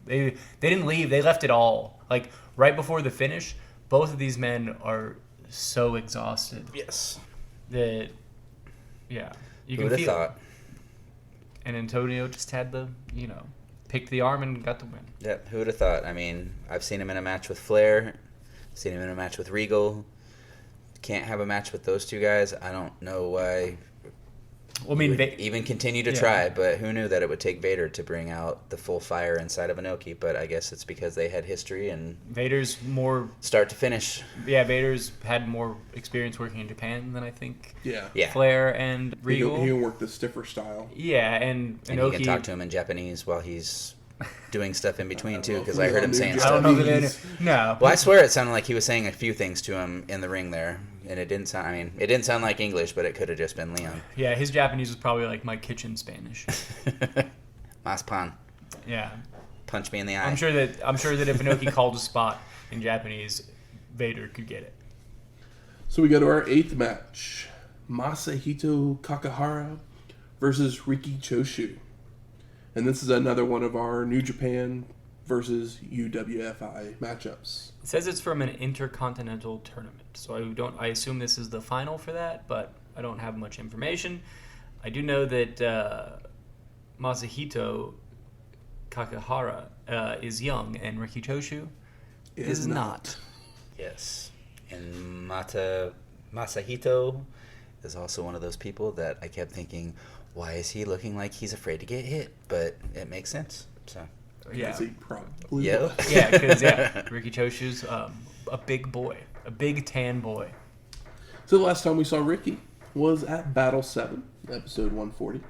they didn't leave. They left it all. Like right before the finish, both of these men are so exhausted. Yes. That you can feel thought. And Antonio just had picked the arm and got the win. Yep, who would have thought? I mean, I've seen him in a match with Flair, seen him in a match with Regal. Can't have a match with those two guys. I don't know why. Well, I mean, even continue to try, but who knew that it would take Vader to bring out the full fire inside of Inoki? But I guess it's because they had history and Vader's more start to finish. Yeah, Vader's had more experience working in Japan than I think. Yeah. Flair and Regal. He can work the stiffer style. Yeah, and Inoki, you can talk to him in Japanese while he's doing stuff in between too, because I heard him saying stuff. I don't know that no. Well, I swear it sounded like he was saying a few things to him in the ring there, and it didn't sound. I mean, it didn't sound like English, but it could have just been Leon. Yeah, his Japanese was probably like my kitchen Spanish. Mas pan. Yeah. Punch me in the eye. I'm sure that if Inoki called a spot in Japanese, Vader could get it. So we go to our 8th match: Masahiro Kakahara versus Riki Choshu. And this is another one of our New Japan versus UWFI matchups. It says it's from an intercontinental tournament, so I assume this is the final for that, but I don't have much information. I do know that Masahiro Kakahara is young, and Riki Choshu is not. Yes, and Masahiro is also one of those people that I kept thinking, why is he looking like he's afraid to get hit? But it makes sense. So yeah, he probably because Riki Choshu's a big boy, a big tan boy. So the last time we saw Riki was at Battle 7, episode 140,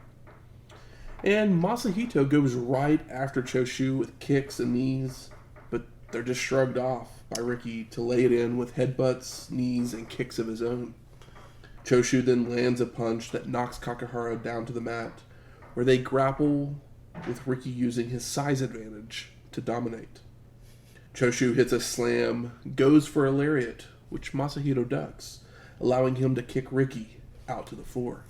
and Masahiro goes right after Choshu with kicks and knees, but they're just shrugged off by Riki to lay it in with headbutts, knees, and kicks of his own. Choshu then lands a punch that knocks Kakahara down to the mat, where they grapple with Riki using his size advantage to dominate. Choshu hits a slam, goes for a lariat, which Masahiro ducks, allowing him to kick Riki out to the floor.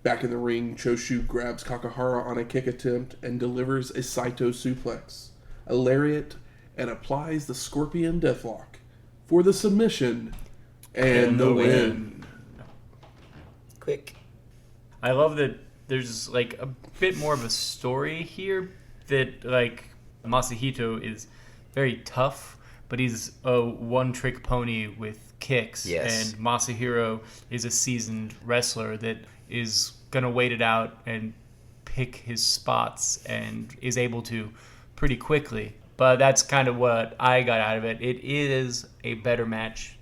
Back in the ring, Choshu grabs Kakahara on a kick attempt and delivers a Saito suplex, a lariat, and applies the Scorpion Deathlock for the submission and the win. Quick. I love that there's like a bit more of a story here, that like Masahiro is very tough, but he's a one-trick pony with kicks. Yes. And Masahiro is a seasoned wrestler that is going to wait it out and pick his spots and is able to pretty quickly. But that's kind of what I got out of it. It is a better match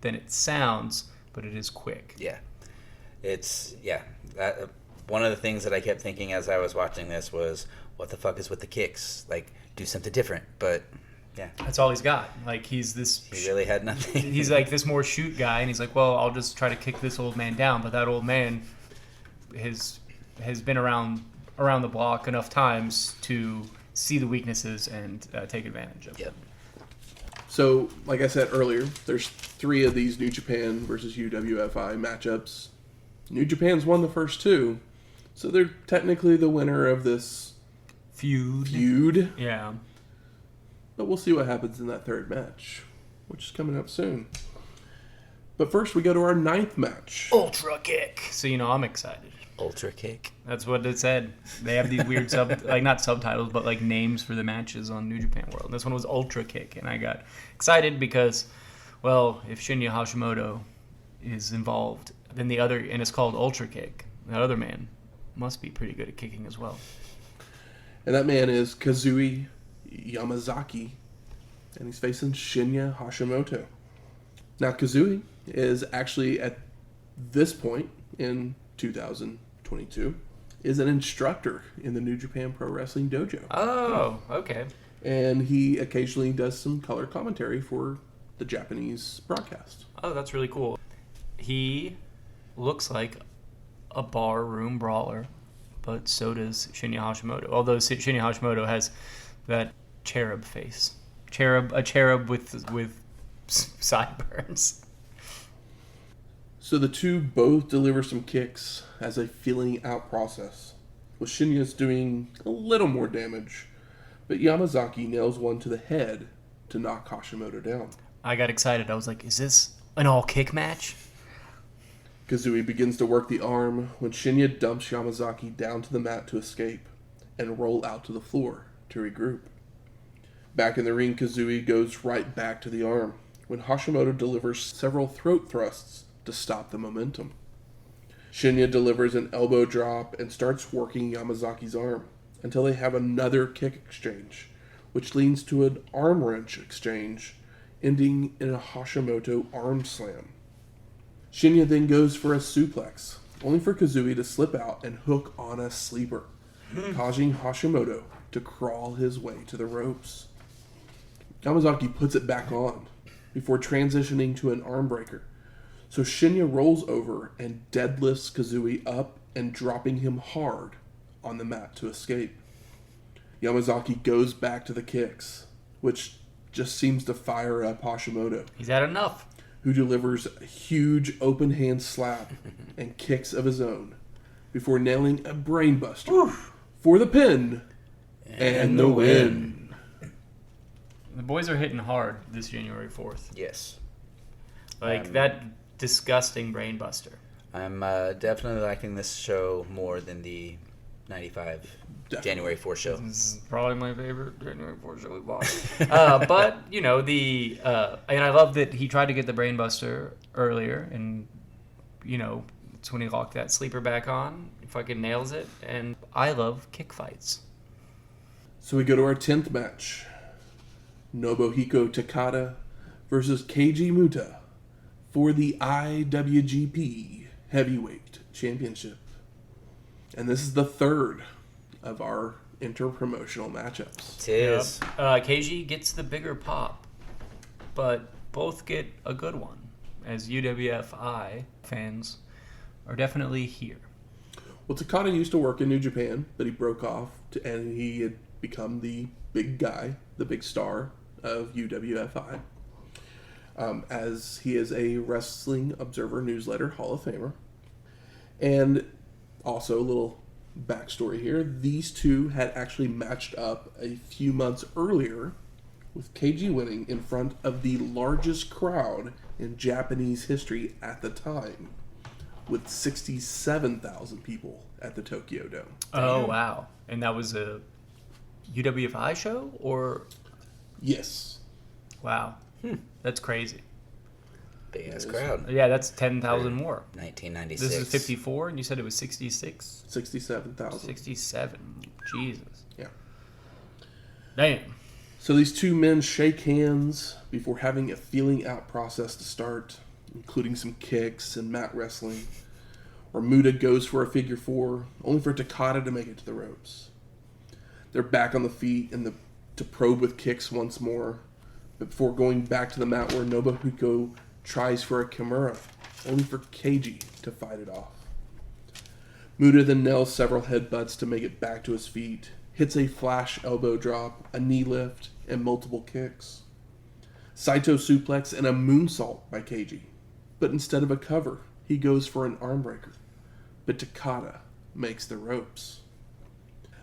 than it sounds, but it is quick. Yeah. One of the things that I kept thinking as I was watching this was, what the fuck is with the kicks? Like, do something different. But, yeah. That's all he's got. Like, he really had nothing. He's like this more shoot guy, and he's like, well, I'll just try to kick this old man down. But that old man has been around the block enough times to see the weaknesses and take advantage of them. So, like I said earlier, there's 3 of these New Japan versus UWFI matchups. New Japan's won the first 2, so they're technically the winner of this feud. Yeah. But we'll see what happens in that 3rd match, which is coming up soon. But first, we go to our 9th match. Ultra Kick. So, I'm excited. Ultra Kick. That's what it said. They have these weird not subtitles, but like names for the matches on New Japan World. This one was Ultra Kick, and I got excited because, well, if Shinya Hashimoto is involved, then the other, and it's called Ultra Kick, that other man must be pretty good at kicking as well. And that man is Kazuya Yamazaki, and he's facing Shinya Hashimoto. Now, Kazuya is actually, at this point in 2022, is an instructor in the New Japan Pro Wrestling Dojo. Oh, okay. And he occasionally does some color commentary for the Japanese broadcast. Oh, that's really cool. He looks like a barroom brawler, but so does Shinya Hashimoto. Although Shinya Hashimoto has that cherub face. A cherub with sideburns. So the two both deliver some kicks as a feeling out process, with Shinya's doing a little more damage, but Yamazaki nails one to the head to knock Hashimoto down. I got excited. I was like, is this an all-kick match? Kazooie begins to work the arm when Shinya dumps Yamazaki down to the mat to escape and roll out to the floor to regroup. Back in the ring, Kazooie goes right back to the arm when Hashimoto delivers several throat thrusts to stop the momentum. Shinya delivers an elbow drop and starts working Yamazaki's arm until they have another kick exchange, which leads to an arm wrench exchange, ending in a Hashimoto arm slam. Shinya then goes for a suplex, only for Kazooie to slip out and hook on a sleeper, causing Hashimoto to crawl his way to the ropes. Yamazaki puts it back on before transitioning to an arm breaker, so Shinya rolls over and deadlifts Kazooie up and dropping him hard on the mat to escape. Yamazaki goes back to the kicks, which just seems to fire up Hashimoto. He's had enough. Who delivers a huge open hand slap and kicks of his own before nailing a brainbuster for the pin and the win. The boys are hitting hard this January 4th. Yes. Like that disgusting brainbuster. I'm definitely liking this show more than the 95 January 4th show. This is probably my favorite January 4th show we watched. But, you know, and I love that he tried to get the brainbuster earlier, and, you know, it's when he locked that sleeper back on. He fucking nails it, and I love kick fights. So we go to our 10th match. Nobuhiko Takada versus Keiji Muta for the IWGP Heavyweight Championship. And this is the third of our interpromotional matchups. It is. Keiji gets the bigger pop, but both get a good one, as UWFI fans are definitely here. Well, Takada used to work in New Japan, but he broke off, and he had become the big guy, the big star of UWFI, as he is a Wrestling Observer Newsletter Hall of Famer. And also, a little backstory here, these two had actually matched up a few months earlier, with Keiji winning in front of the largest crowd in Japanese history at the time, with 67,000 people at the Tokyo Dome. Oh, wow. And that was a UWFI show, or? Yes. Wow. That's crazy. Big ass crowd. Yeah, that's 10,000 more. 1996. This is 54, and you said it was 66? 67,000. 67. Jesus. Yeah. Damn. So these two men shake hands before having a feeling out process to start, including some kicks and mat wrestling, where Muta goes for a figure four, only for Takada to make it to the ropes. They're back on the feet and to probe with kicks once more, before going back to the mat where Nobuhiko tries for a Kimura, only for Keiji to fight it off. Muta then nails several headbutts to make it back to his feet, hits a flash elbow drop, a knee lift, and multiple kicks. Saito suplex and a moonsault by Keiji, but instead of a cover, he goes for an arm breaker, but Takada makes the ropes.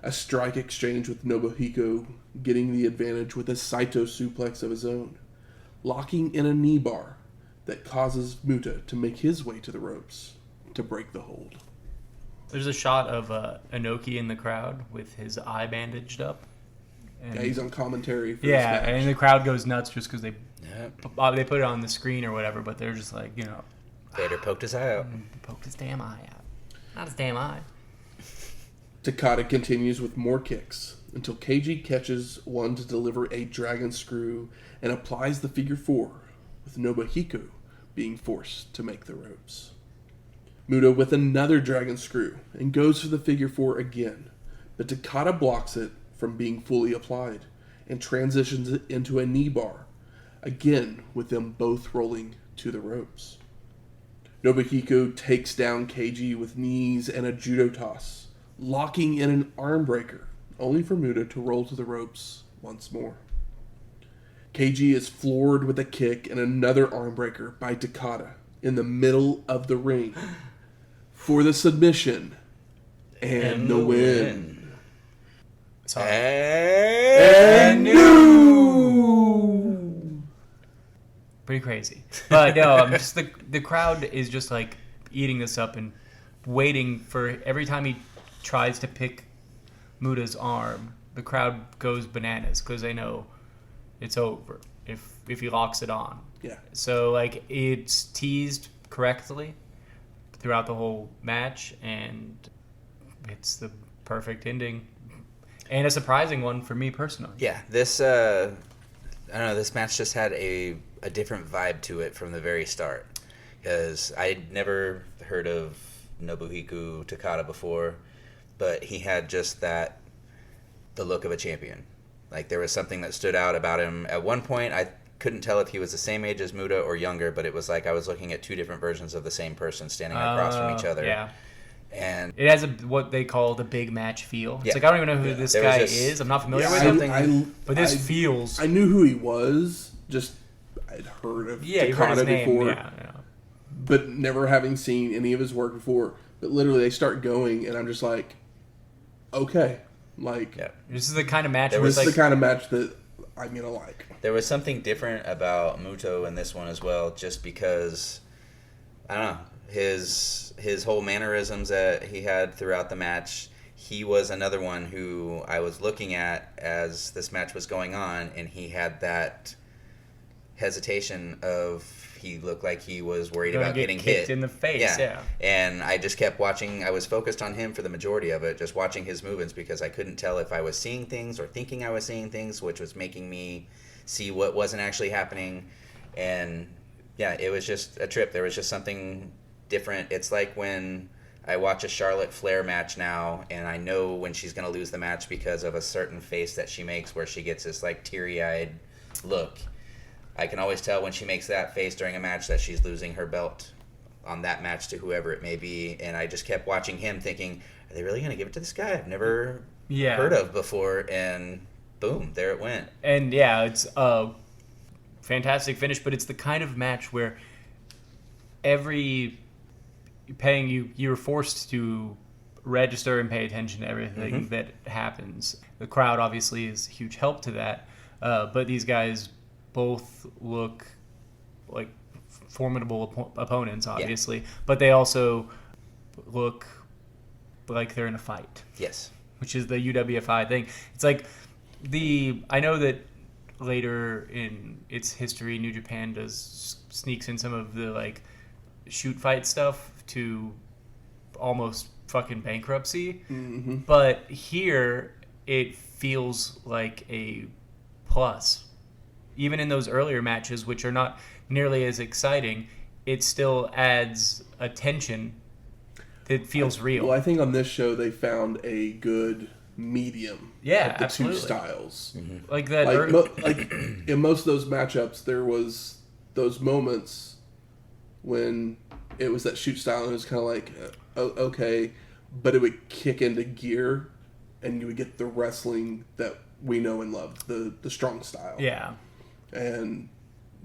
A strike exchange with Nobuhiko getting the advantage with a Saito suplex of his own, locking in a knee bar that causes Muta to make his way to the ropes to break the hold. There's a shot of Inoki in the crowd with his eye bandaged up. And Yeah, he's on commentary for this yeah, match. and the crowd goes nuts just because they Yep. they put it on the screen or whatever, but they're just like, you know, Vader poked his eye out. poked his damn eye out. Not his damn eye. Takada continues with more kicks until Keiji catches one to deliver a dragon screw and applies the figure four, with Nobuhiko being forced to make the ropes. Muta with another dragon screw and goes for the figure four again, but Takada blocks it from being fully applied and transitions it into a knee bar, again with them both rolling to the ropes. Nobuhiko takes down Keiji with knees and a judo toss, locking in an arm breaker, only for Muta to roll to the ropes once more. Keiji is floored with a kick and another arm breaker by Takada, in the middle of the ring for the submission and the win. And new. Pretty crazy. But no, I'm just the crowd is just like eating this up and waiting for every time he tries to pick Muta's arm, the crowd goes bananas because they know it's over if he locks it on. Yeah. So like it's teased correctly throughout the whole match, and it's the perfect ending and a surprising one for me personally. Yeah, this I don't know. This match just had a different vibe to it from the very start, because I'd never heard of Nobuhiko Takada before, but he had just the look of a champion. Like, there was something that stood out about him. At one point, I couldn't tell if he was the same age as Muta or younger, but it was like I was looking at two different versions of the same person standing across from each other. Yeah. And it has what they call the big match feel. It's Yeah. like, I don't even know who this guy is. I'm not familiar with him. But this feels... I knew who he was. Just, I'd heard of Takada before. Yeah. But never having seen any of his work before. But literally, they start going, and I'm just like, okay. Like, yeah. This is the kind of match where this is the kind of match that I'm going to like. There was something different about Muto in this one as well, just because, I don't know, his whole mannerisms that he had throughout the match. He was another one who I was looking at as this match was going on, and he had that hesitation of, he looked like he was worried about getting hit in the face. Yeah. And I just kept watching. I was focused on him for the majority of it, just watching his movements, because I couldn't tell if I was seeing things or thinking I was seeing things, which was making me see what wasn't actually happening. And yeah, it was just a trip. There was just something different. It's like when I watch a Charlotte Flair match now, and I know when she's going to lose the match because of a certain face that she makes where she gets this like teary-eyed look. I can always tell when she makes that face during a match that she's losing her belt on that match to whoever it may be. And I just kept watching him thinking, are they really going to give it to this guy I've never heard of before? And boom, there it went. And yeah, it's a fantastic finish, but it's the kind of match where you're forced to register and pay attention to everything that happens. The crowd obviously is a huge help to that, but these guys both look like formidable opponents, obviously, but they also look like they're in a fight. Yes. Which is the UWFI thing. It's like I know that later in its history, New Japan sneaks in some of the like shoot fight stuff to almost fucking bankruptcy. Mm-hmm. But here it feels like a plus. Even in those earlier matches, which are not nearly as exciting, it still adds a tension that feels real. Well, I think on this show they found a good medium of the absolutely. two styles. Mm-hmm. Like that. Like in most of those matchups, there was those moments when it was that shoot style, and it was kind of like, okay, but it would kick into gear, and you would get the wrestling that we know and love, the strong style. Yeah. And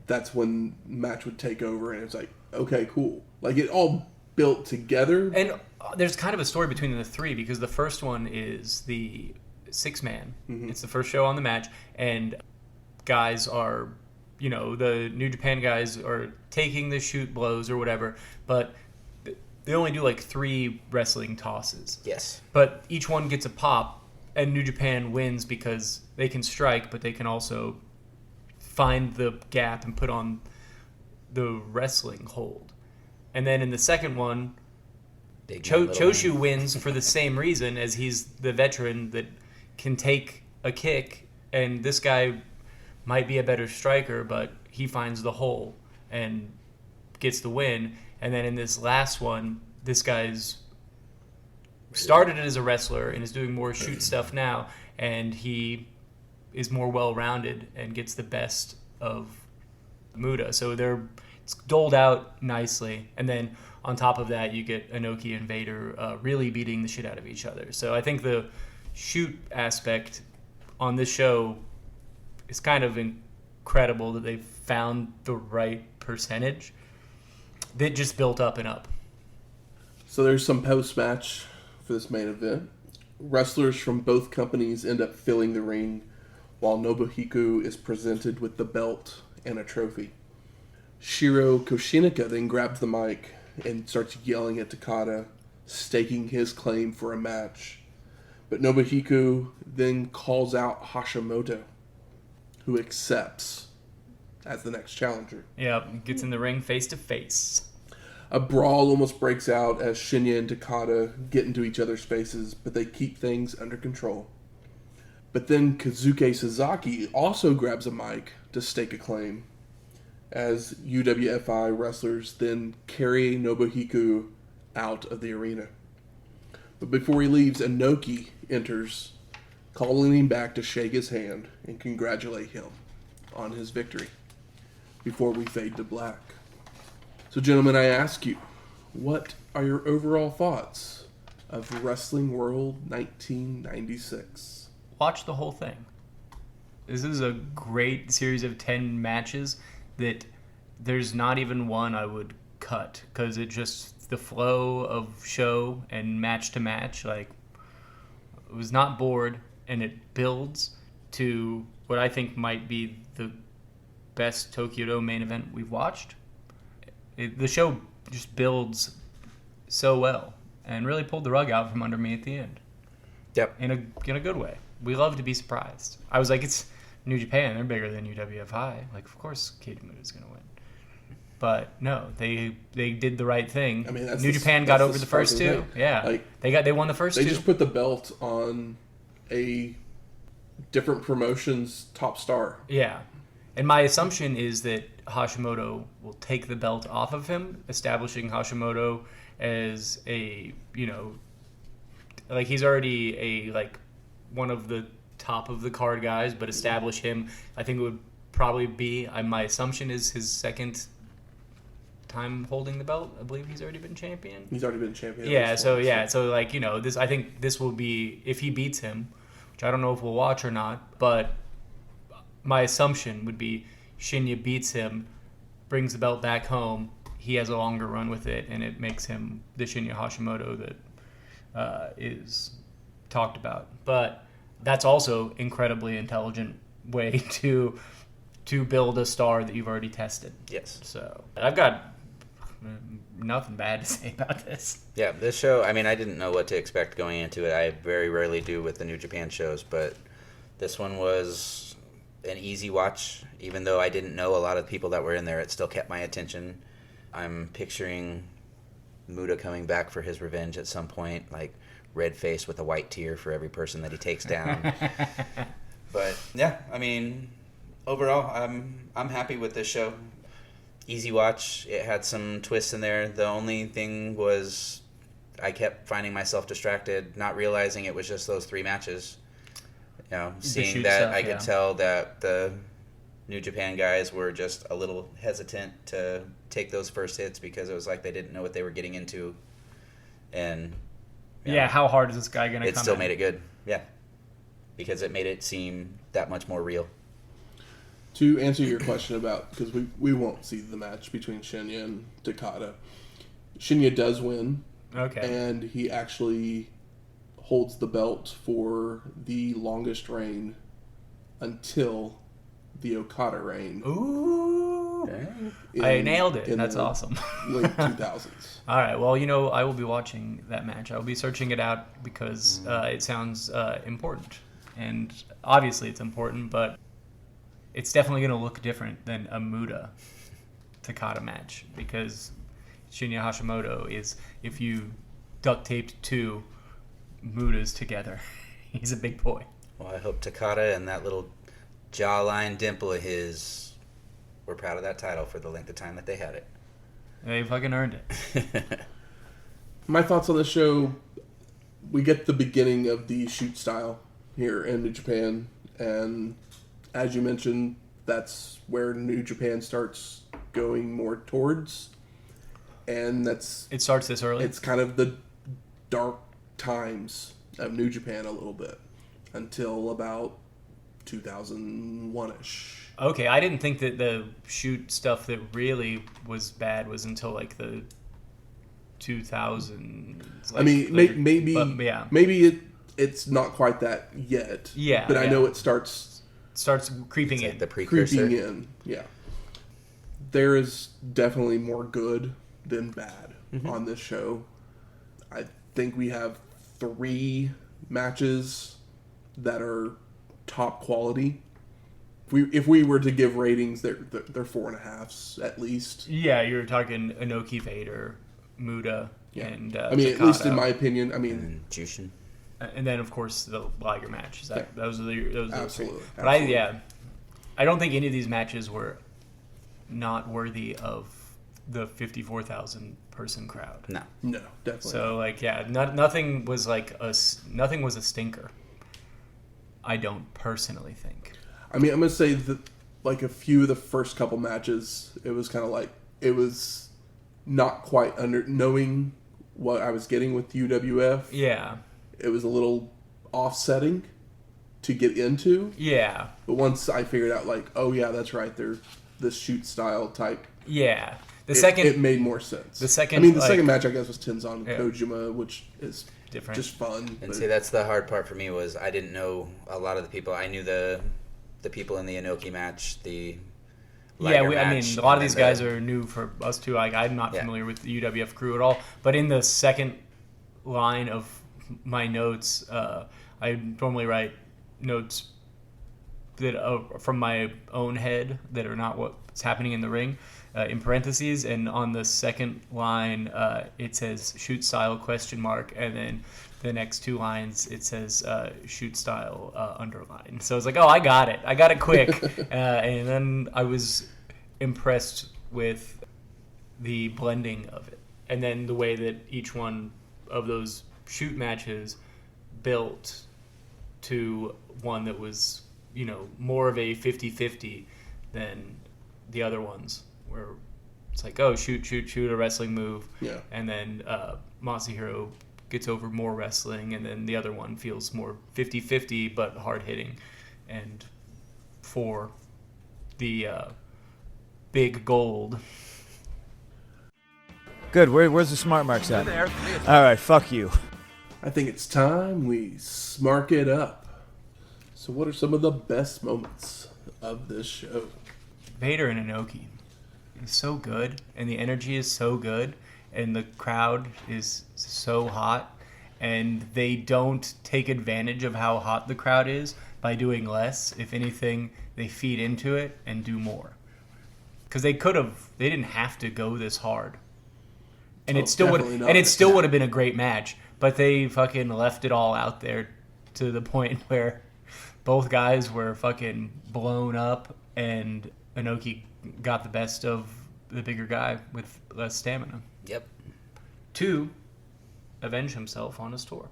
that's when match would take over, and it's like, okay, cool. Like, it all built together. And there's kind of a story between the three, because the first one is the six-man. Mm-hmm. It's the first show on the match, and guys are, the New Japan guys are taking the shoot blows or whatever, but they only do like 3 wrestling tosses. Yes. But each one gets a pop, and New Japan wins because they can strike, but they can also find the gap and put on the wrestling hold. And then in the second one, Choshu wins for the same reason, as he's the veteran that can take a kick, and this guy might be a better striker, but he finds the hole and gets the win. And then in this last one, this guy's started as a wrestler and is doing more shoot stuff now, and he is more well-rounded and gets the best of Muta. So it's doled out nicely. And then on top of that, you get Inoki and Vader really beating the shit out of each other. So I think the shoot aspect on this show is kind of incredible that they've found the right percentage. that just built up and up. So there's some post-match for this main event. Wrestlers from both companies end up filling the ring, while Nobuhiko is presented with the belt and a trophy. Shiro Koshinaka then grabs the mic and starts yelling at Takada, staking his claim for a match. But Nobuhiko then calls out Hashimoto, who accepts as the next challenger. Yeah, gets in the ring face to face. A brawl almost breaks out as Shinya and Takada get into each other's faces, but they keep things under control. But then Kazuke Sasaki also grabs a mic to stake a claim, as UWFI wrestlers then carry Nobuhiko out of the arena. But before he leaves, Inoki enters, calling him back to shake his hand and congratulate him on his victory before we fade to black. So, gentlemen, I ask you, what are your overall thoughts of Wrestling World 1996? Watch the whole thing. This is a great series of 10 matches that there's not even one I would cut, because it just, the flow of show and match to match, like, it was not bored, and it builds to what I think might be the best Tokyo Dome main event we've watched. The show just builds so well and really pulled the rug out from under me at the end. Yep. In a good way. We love to be surprised. I was like, it's New Japan. They're bigger than UWFI. Like, of course, Kenichi going to win. But no, they did the right thing. I mean, New Japan got over the first two. Thing. Yeah, like, they won the first two. They just put the belt on a different promotion's top star. Yeah, and my assumption is that Hashimoto will take the belt off of him, establishing Hashimoto as a, like, he's already a, like, one of the top of the card guys, but establish him. I think it would probably be, my assumption is his second time holding the belt. I believe he's already been champion. He's already been champion. Yeah, so like, this, I think this will be, if he beats him, which I don't know if we'll watch or not, but my assumption would be Shinya beats him, brings the belt back home, he has a longer run with it, and it makes him the Shinya Hashimoto that is talked about. But that's also incredibly intelligent way to build a star that you've already tested. Yes. So I've got nothing bad to say about this. Yeah, this show, I mean, I didn't know what to expect going into it. I very rarely do with the New Japan shows, but this one was an easy watch. Even though I didn't know a lot of the people that were in there, it still kept my attention. I'm picturing Muda coming back for his revenge at some point, like red face with a white tear for every person that he takes down. But yeah, I mean, overall, I'm happy with this show. Easy watch. It had some twists in there. The only thing was I kept finding myself distracted, not realizing it was just those 3 matches. Seeing that, stuff, I could tell that the New Japan guys were just a little hesitant to take those first hits because it was like they didn't know what they were getting into. And how hard is this guy going to come in? It still made it good, because it made it seem that much more real. To answer your question about, because we won't see the match between Shinya and Takada, Shinya does win. Okay. And he actually holds the belt for the longest reign until the Okada reign. Ooh. I nailed it. That's awesome. Late 2000s. All right. Well, I will be watching that match. I will be searching it out because it sounds important. And obviously it's important, but it's definitely going to look different than a Muda Takada match, because Shinya Hashimoto is, if you duct taped 2 Mudas together, he's a big boy. Well, I hope Takada and that little jawline dimple of his were proud of that title for the length of time that they had it. They fucking earned it. My thoughts on the show, we get the beginning of the shoot style here in New Japan, and as you mentioned, that's where New Japan starts going more towards, and it starts this early. It's kind of the dark times of New Japan a little bit until about 2001-ish. Okay, I didn't think that the shoot stuff that really was bad was until like the 2000s. Like, I mean, maybe it's not quite that yet. Yeah, but I know it starts creeping in. The precursor. Creeping in, yeah. There is definitely more good than bad on this show. I think we have 3 matches that are top quality. If we were to give ratings, they're 4.5s at least. Yeah, you're talking Inoki, Vader, Muda, and I mean, Takada. at least in my opinion. I mean, And Jushin. And then, of course, the Liger match. Those are the absolutely. three. But I don't think any of these matches were not worthy of the 54,000 person crowd. No, definitely. So nothing was nothing was a stinker. I don't personally think. I mean, I'm gonna say that like a few of the first couple matches, it was kind of like it was not quite knowing what I was getting with UWF. Yeah. It was a little offsetting to get into. Yeah. But once I figured out, like, oh yeah, that's right, they're this shoot style type. Yeah. It made more sense. The second, I mean, the second match I guess was Tenzan and Kojima, which is different, just fun. And see, that's the hard part for me was I didn't know a lot of the people. I knew the people in the Inoki match, the Liger match, I mean, a lot of these guys are new for us too. Like, I'm not familiar with the UWF crew at all. But in the second line of my notes, I normally write notes that from my own head that are not what's happening in the ring in parentheses. And on the second line, it says shoot style ? And then the next 2 lines, it says shoot style underline. So I was like, oh, I got it quick. And then I was impressed with the blending of it. And then the way that each one of those shoot matches built to one that was, more of a 50-50 than the other ones, where it's like, oh, shoot a wrestling move. Yeah. And then Masahiro gets over more wrestling, and then the other one feels more 50-50 but hard-hitting. And for the big gold. Good. Where's the smart marks at? All right, fuck you. I think it's time we smark it up. So what are some of the best moments of this show? Vader and Inoki is so good, and the energy is so good, and the crowd is so hot, and they don't take advantage of how hot the crowd is by doing less. If anything, they feed into it and do more. Because they didn't have to go this hard. And it still would have been a great match, but they fucking left it all out there to the point where both guys were fucking blown up, and Inoki got the best of the bigger guy with less stamina. Yep. To avenge himself on his tour.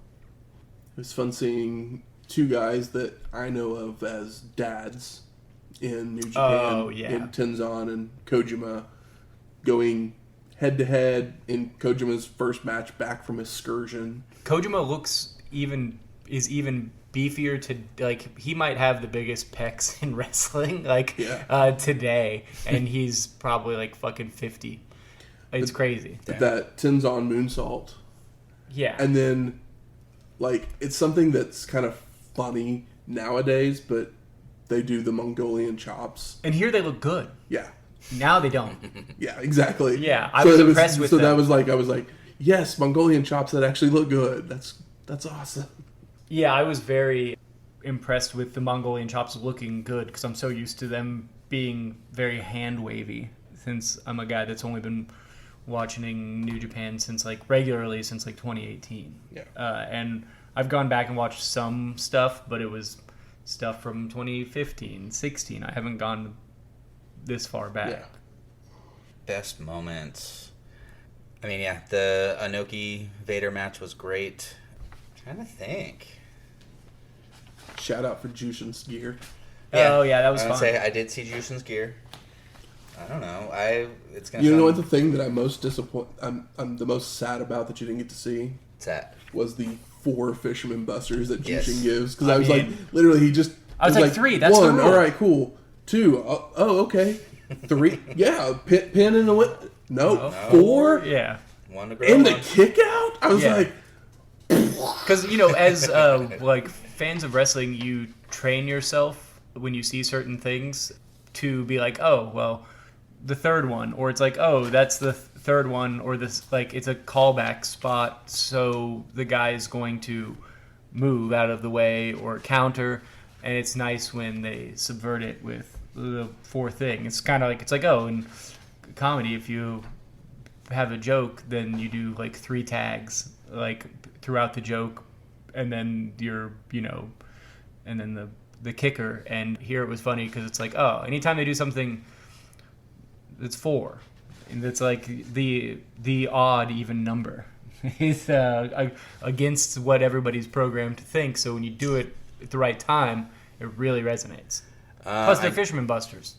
It was fun seeing 2 guys that I know of as dads in New Japan, in Tenzan and Kojima, going head-to-head in Kojima's first match back from excursion. Kojima is even beefier he might have the biggest pecs in wrestling today, and he's probably like fucking 50. It's crazy. That Tenzan moonsault. Yeah. And then it's something that's kind of funny nowadays, but they do the Mongolian chops. And here they look good. Yeah. Now they don't. Yeah, exactly. Yeah, I was impressed with them. So that was I was like, yes, Mongolian chops that actually look good. That's awesome. Yeah, I was very impressed with the Mongolian chops looking good because I'm so used to them being very hand-wavy since I'm a guy that's only been watching New Japan regularly since 2018. Yeah. And I've gone back and watched some stuff, but it was stuff from 2015, 16. I haven't gone this far back. Yeah. Best moments. I mean, yeah, the Inoki Vader match was great. I'm trying to think. Shout out for Jushin's gear. Yeah, oh yeah, that was fun. I did see Jushin's gear. I don't know. It's gonna. You know what? The thing that I'm most I'm the most sad about that you didn't get to see. What's that? Was the 4 fisherman busters that Yes. Jushin gives, because I was literally he just. I was like 3. That's 1, the rule. all right, cool. 2. Oh, okay. 3. Yeah, pin in the win. No, 4. Yeah. One to grow And the on. kick out. I was like, because as like fans of wrestling, you train yourself when you see certain things to be like, oh well, the third one, or it's like, oh, that's the third one, or this, like, it's a callback spot, so the guy is going to move out of the way or counter, and it's nice when they subvert it with the fourth thing. It's kind of like, it's like, oh, in comedy, if you have a joke, then you do like 3 tags, like throughout the joke, and then and then the kicker. And here it was funny because it's like, oh, anytime they do something, it's 4, and it's like the odd even number. It's against what everybody's programmed to think. So when you do it at the right time, it really resonates. Plus, they're fisherman busters.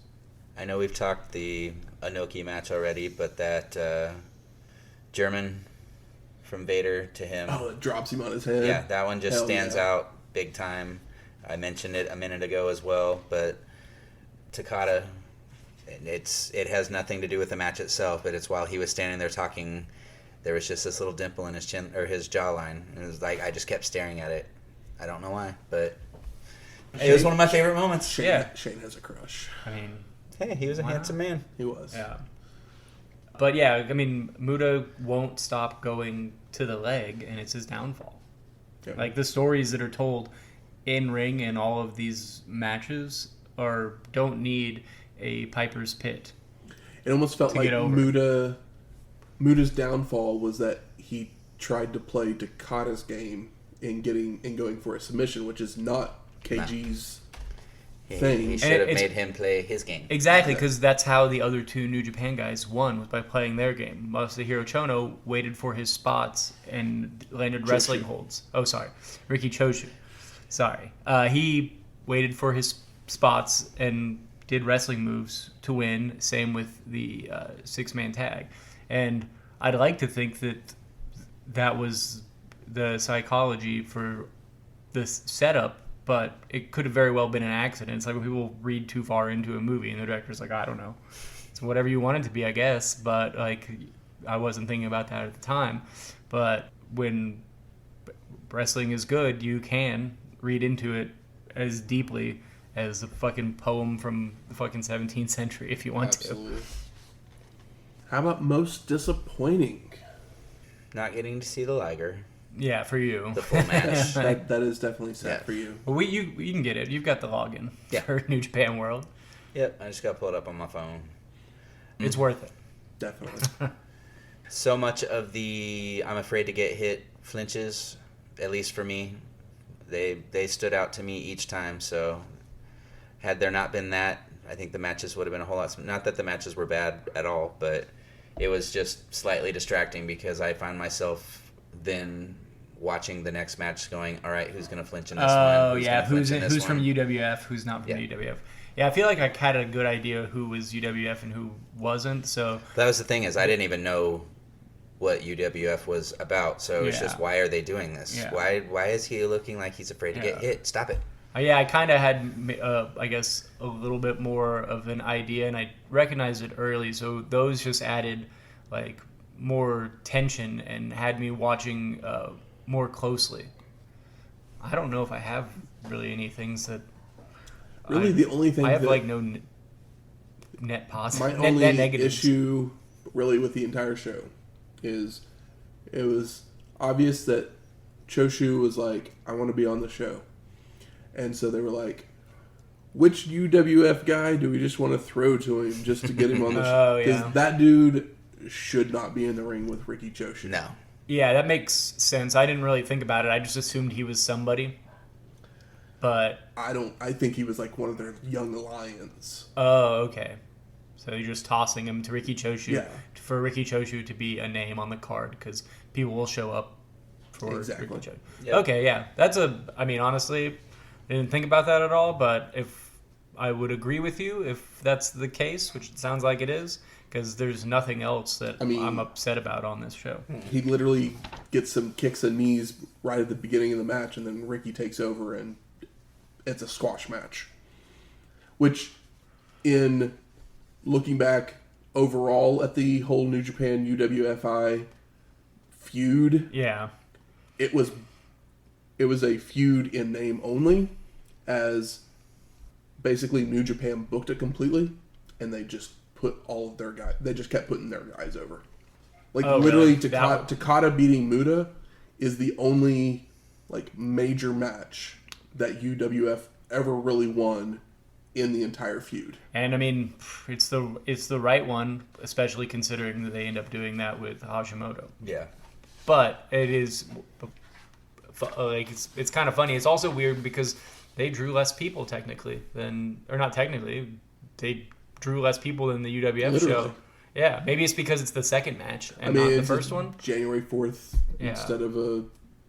I know we've talked the Inoki match already, but that German from Vader to him. oh, it drops him on his head. Yeah, that one just Hell stands yeah. out big time. I mentioned it a minute ago as well, but Takada, it has nothing to do with the match itself, but it's while he was standing there talking, there was just this little dimple in his chin or his jawline, and it was like I just kept staring at it. I don't know why, but it was one of my favorite moments. Shane has a crush. I mean, Hey, he was a handsome man. He was. yeah. But yeah, I mean, Muta won't stop going to the leg, and it's his downfall. Yeah. Like, the stories that are told in ring in all of these matches don't need a Piper's Pit. It almost felt to like get over. Muta's downfall was that he tried to play Takada's game in going for a submission, which is not KG's thing. He should have it's- made him play his game. Exactly, because that's how the other 2 New Japan guys won, was by playing their game. Masahiro Chono waited for his spots and landed wrestling holds. Oh, sorry. Riki Choshu. Sorry. He waited for his spots and did wrestling moves to win. Same with the 6-man tag. And I'd like to think that was the psychology for this setup, but it could have very well been an accident. It's like when people read too far into a movie and the director's like, I don't know. It's whatever you want it to be, I guess. But like, I wasn't thinking about that at the time. But when wrestling is good, you can read into it as deeply as a fucking poem from the fucking 17th century if you want Absolutely. How about most disappointing? Not getting to see the Liger, to. Yeah, for you. the full match. That is definitely sad Yeah. for you. Well, you can get it. You've got the login for New Japan World. Yep, I just got pulled up on my phone. It's worth it. Definitely. So much of the I'm afraid to get hit flinches, at least for me, they stood out to me each time. So had there not been that, I think the matches would have been a whole lot. Not that the matches were bad at all, but it was just slightly distracting because I found myself then watching the next match going, all right, who's going to flinch in this one? Oh, yeah. gonna flinch in this Who's from one? UWF? Who's not from Yeah. UWF? Yeah, I feel like I had a good idea who was UWF and who wasn't. So That was the thing, is I didn't even know what UWF was about. So it's Yeah. just, why are they doing this? Yeah. Why is he looking like he's afraid to get Yeah. hit? Stop it. yeah, I kind of had, I guess, a little bit more of an idea, and I recognized it early. So those just added like more tension and had me watching more closely. I don't know if I have really any things that. Really, the only thing I have that like no net my positive, only net negatives. issue, really, with the entire show is it was obvious that Choshu was like, I want to be on the show. And so they were like, which UWF guy do we just want to throw to him just to get him on the show? Oh, Because yeah. that dude should not be in the ring with Riki Choshu. No. Yeah, that makes sense. I didn't really think about it. I just assumed he was somebody. But I think he was like one of their young lions. oh, okay. So you're just tossing him to Riki Choshu Yeah. for Riki Choshu to be a name on the card because people will show up for Exactly. Riki Choshu. Yep. Okay, yeah. I mean, honestly, I didn't think about that at all, but if I would agree with you if that's the case, which it sounds like it is, because there's nothing else that I'm upset about on this show. He literally gets some kicks and knees right at the beginning of the match, and then Ricky takes over, and it's a squash match. Which in looking back overall at the whole New Japan UWFI feud, it was a feud in name only, as basically New Japan booked it completely, and they just put all of their guys. They just kept putting their guys over. Like literally, really? Takada beating Muta is the only like major match that UWF ever really won in the entire feud. And I mean, it's the right one, especially considering that they end up doing that with Hashimoto. Yeah. But it is like it's kind of funny. It's also weird because they drew less people technically they drew less people than the UWF Literally. show. Yeah, maybe it's because it's the second match and not the first one. January 4th instead of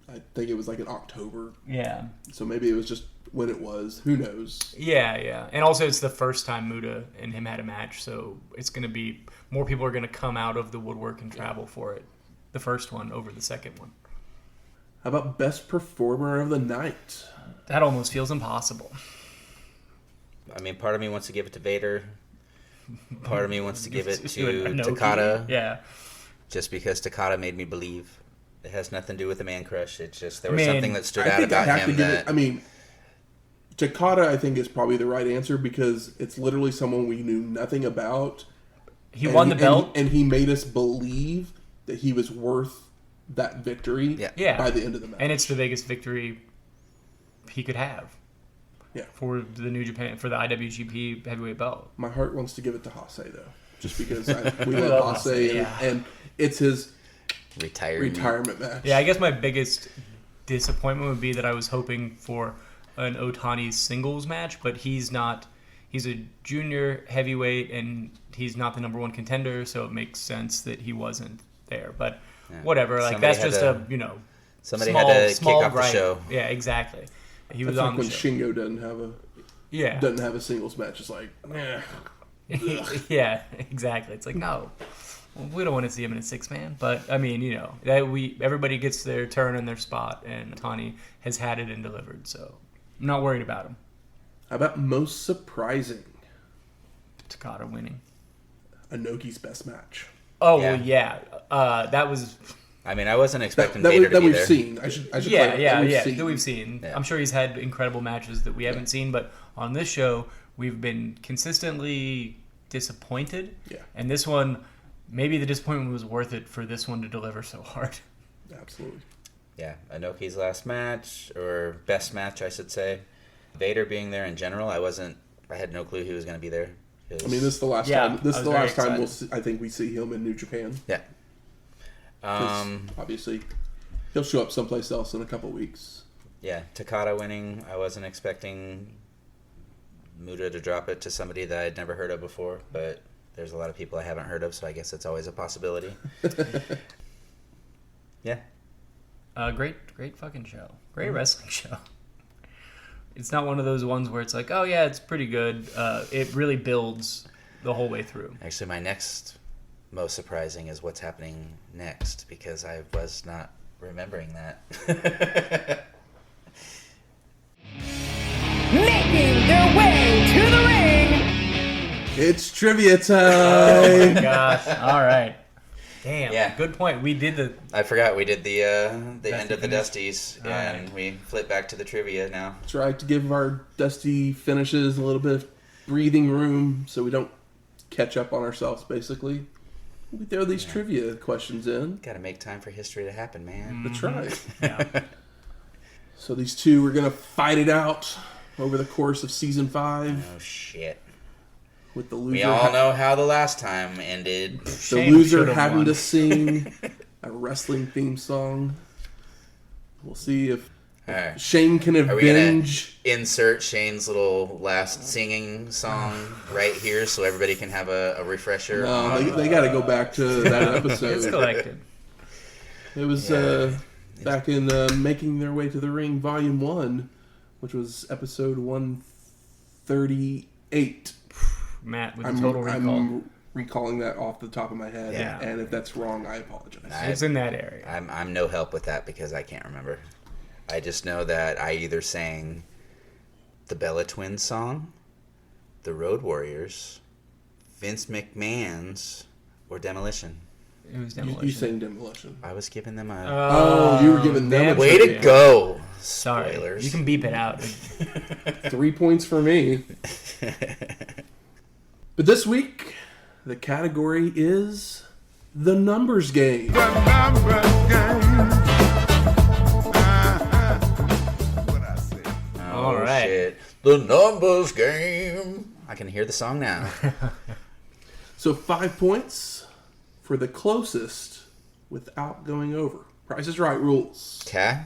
I think it was like in October. Yeah. So maybe it was just when it was. Who knows? Yeah. And also it's the first time Muta and him had a match, so it's going to be more people are going to come out of the woodwork and travel for it. The first one over the second one. How about best performer of the night? That almost feels impossible. I mean, part of me wants to give it to Vader. Part of me wants to give it to Inoki. Takada. Yeah. Just because Takada made me believe. It has nothing to do with the man crush. It's just there was something that stood out about him that... Takada, I think, is probably the right answer because it's literally someone we knew nothing about. He won the belt. And he made us believe that he was worth that victory by the end of the match. And it's the biggest victory he could have. Yeah. For the New Japan, for the IWGP heavyweight belt. My heart wants to give it to Hase, though. Just because we love Hase, and it's his retirement match. Yeah, I guess my biggest disappointment would be that I was hoping for an Otani singles match, but he's not. He's a junior heavyweight, and he's not the number one contender, so it makes sense that he wasn't there. But whatever, like Somebody that's just somebody small, had to small kick off the show. Yeah, exactly. He was That's on like the when show. Shingo doesn't have a singles match. It's like, yeah, exactly. It's like, no, we don't want to see him in a six-man. But I mean, everybody gets their turn and their spot, and Otani has had it and delivered. So I'm not worried about him. How about most surprising? Takada winning. Inoki's best match. Oh, well, yeah. That was... I mean, I wasn't expecting Vader to be that we've there. seen. I should That we've seen. Yeah. I'm sure he's had incredible matches that we haven't seen, but on this show, we've been consistently disappointed. Yeah. And this one, maybe the disappointment was worth it for this one to deliver so hard. Absolutely. Yeah, Inoki's last match, or best match, I should say. Vader being there in general, I had no clue he was going to be there. I mean, this is the last time. This is the last time I think we see him in New Japan. Yeah. Obviously, he'll show up someplace else in a couple weeks. Yeah, Takada winning. I wasn't expecting Muta to drop it to somebody that I'd never heard of before, but there's a lot of people I haven't heard of, so I guess it's always a possibility. Yeah. Great fucking show. Great wrestling show. It's not one of those ones where it's like, oh yeah, it's pretty good. It really builds the whole way through. Actually, my next most surprising is what's happening next, because I was not remembering that. Making their way to the ring. It's trivia time. Oh my gosh! All right. Damn. Yeah. Good point. We did the. I forgot we did the end of the finish. Dusties, All and right. we flip back to the trivia now. That's right, to give our dusty finishes a little bit of breathing room so we don't catch up on ourselves, basically. We throw these trivia questions in. Got to make time for history to happen, man. That's right. Yeah. So these two are going to fight it out over the course of Season 5 Oh shit! with the loser. We all know how the last time ended. The Shane loser should've having won. to sing a wrestling theme song. We'll see if All right. Shane can Are we gonna avenge. insert Shane's little last singing song right here so everybody can have a refresher? No, they got to go back to that It's episode. collected. It was back in Making Their Way to the Ring, Volume 1, which was episode 138. Matt with the total recall. I'm recalling that off the top of my head, Yeah. and if that's wrong, I apologize. It's in that area. I'm no help with that because I can't remember. I just know that I either sang the Bella Twins song the Road Warriors, Vince McMahon's, or Demolition? It was Demolition. You saying Demolition. I was giving them a... Oh, you were giving them a Way to go! Sorry. Spoilers. You can beep it out. 3 points for me. But this week, the category is the numbers game. All right. Shit. The numbers game. I can hear the song now. So 5 points for the closest without going over. Price is Right rules. Okay.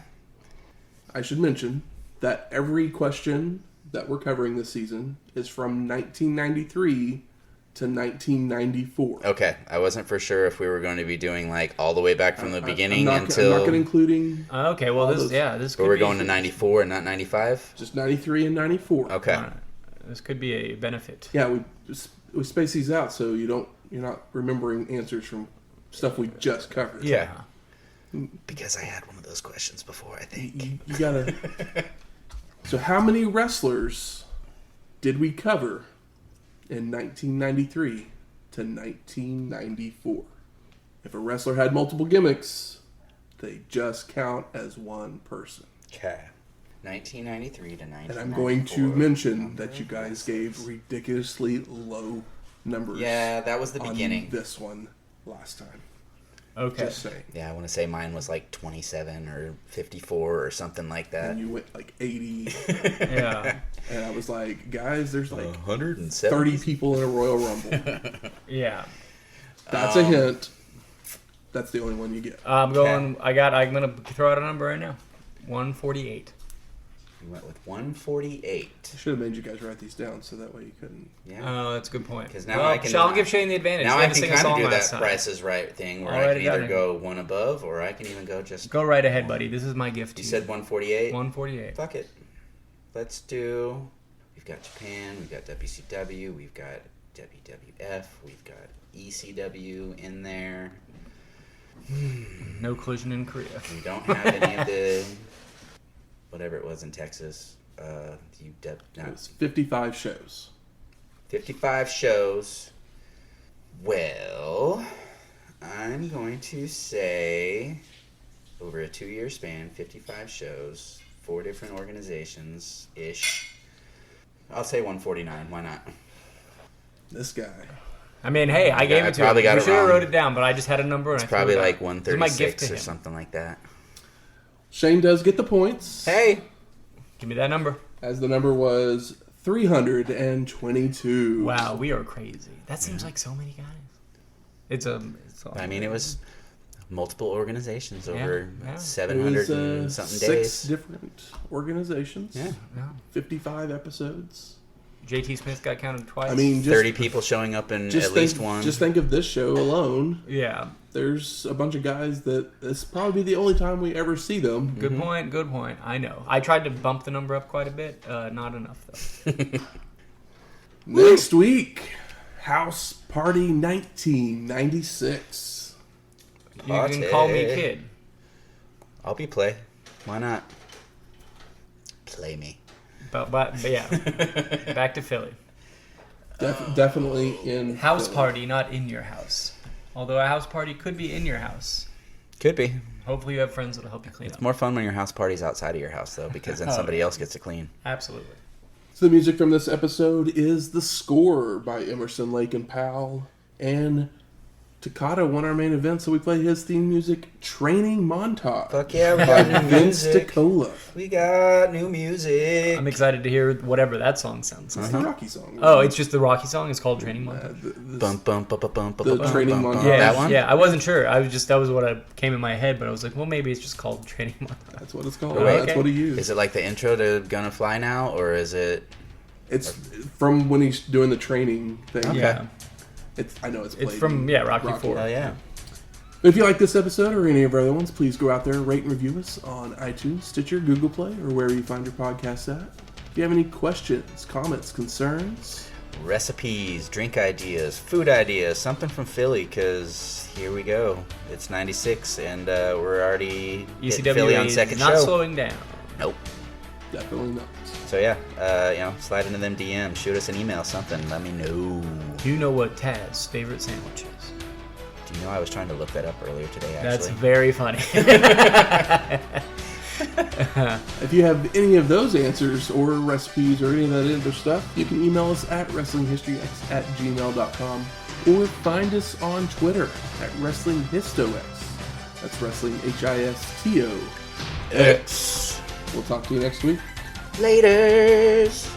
I should mention that every question that we're covering this season is from 1993 to 1994. Okay. I wasn't for sure if we were going to be doing like all the way back from the beginning I'm until... not going to including Okay, well, this But could we're be... going to 94 and not 95? just 93 and 94. Okay. All right. This could be a benefit. Yeah, we space these out so you're not remembering answers from stuff we just covered. Yeah. Because I had one of those questions before, I think. You gotta. So how many wrestlers did we cover in 1993 to 1994? If a wrestler had multiple gimmicks, they just count as one person. Okay. 1993 to 1994. And I'm going to mention that you guys gave ridiculously low numbers. Yeah, that was the on beginning. This one last time. Okay. Just saying. Yeah, I want to say mine was like 27 or 54 or something like that. And you went like 80. Yeah. And I was like, guys, there's like 170. 30 people in a Royal Rumble. Yeah. That's a hint. That's the only one you get. I'm going to throw out a number right now. 148. You went with 148. I should have made you guys write these down so that way you couldn't. Yeah. Oh, that's a good point. Because now well, I can. I'll give Shane the advantage. Now He I had to can sing a kind of song do that last time. Price is Right thing where I'll I write can it down either then. go one above or I can even go just. Go right ahead, buddy. This is my gift to You you. said 148? 148. Fuck it. Let's do. We've got Japan, we've got WCW, we've got WWF, we've got ECW in there. No collision in Korea. We don't have any of the. Whatever it was in Texas. It was 55 shows. 55 shows. Well, I'm going to say over a 2-year span, 55 shows, 4 different organizations-ish. I'll say 149. Why not? This guy. I mean, hey, I gave I it to probably him. got We it should have wrong. wrote it down, but I just had a number and It's I threw probably it out. like This is my gift to 136 or him. something like that. Shane does get the points. Hey! Give me that number. As the number was 322. Wow, we are crazy. That seems like so many guys. It's I mean, it was multiple organizations over yeah. 700 It was, and something 6 days. different organizations. Yeah. 55 episodes. JT Smith got counted twice. I mean, just, 30 people showing up in at least one. Just think of this show alone. yeah. There's a bunch of guys that this probably the only time we ever see them. Good point. Good point. I know. I tried to bump the number up quite a bit. Not enough though. Next week, House Party 1996. You can call me kid. I'll be play. Why not? Play me. But yeah. Back to Philly. Definitely in House Philly. party, not in your house. Although a house party could be in your house. Could be. Hopefully you have friends that'll help you clean It's up. more fun when your house party's outside of your house, though, because then somebody else gets to clean. Absolutely. So the music from this episode is The Score by Emerson, Lake and Powell. And Takata won our main event, so we play his theme music, Training Montage. Fuck yeah, we by got new Vince music. DiCola. We got new music. I'm excited to hear whatever that song sounds like. It's the Rocky song. Oh, it's just the Rocky song? It's called Training Montage? Bum, bum, bum, bum, bum, The bum, training bum, bum. montage. That one? Yeah, I wasn't sure. That was what came in my head, but I was like, well, maybe it's just called Training Montage. That's what it's called. Oh, wait. That's what he used. Is it like the intro to Gonna Fly Now, or is it... It's from when he's doing the training thing. Okay. Yeah. I know it's It's played from, in Rocky 4. Oh, yeah. If you like this episode or any of our other ones, please go out there, rate and review us on iTunes, Stitcher, Google Play, or wherever you find your podcasts at. If you have any questions, comments, concerns, Recipes, drink ideas, food ideas, something from Philly, because here we go. It's 96, and we're already getting Philly on ECW second is not show. slowing down. Nope. definitely not. So yeah, slide into them DMs, shoot us an email, something. Let me know. Do you know what Taz's favorite sandwich is? Do you know I was trying to look that up earlier today? Actually, That's very funny. If you have any of those answers or recipes or any of that other stuff, you can email us at wrestlinghistoryx@gmail.com or find us on Twitter at WrestlingHistoX. That's Wrestling HISTOX. We'll talk to you next week. Laters.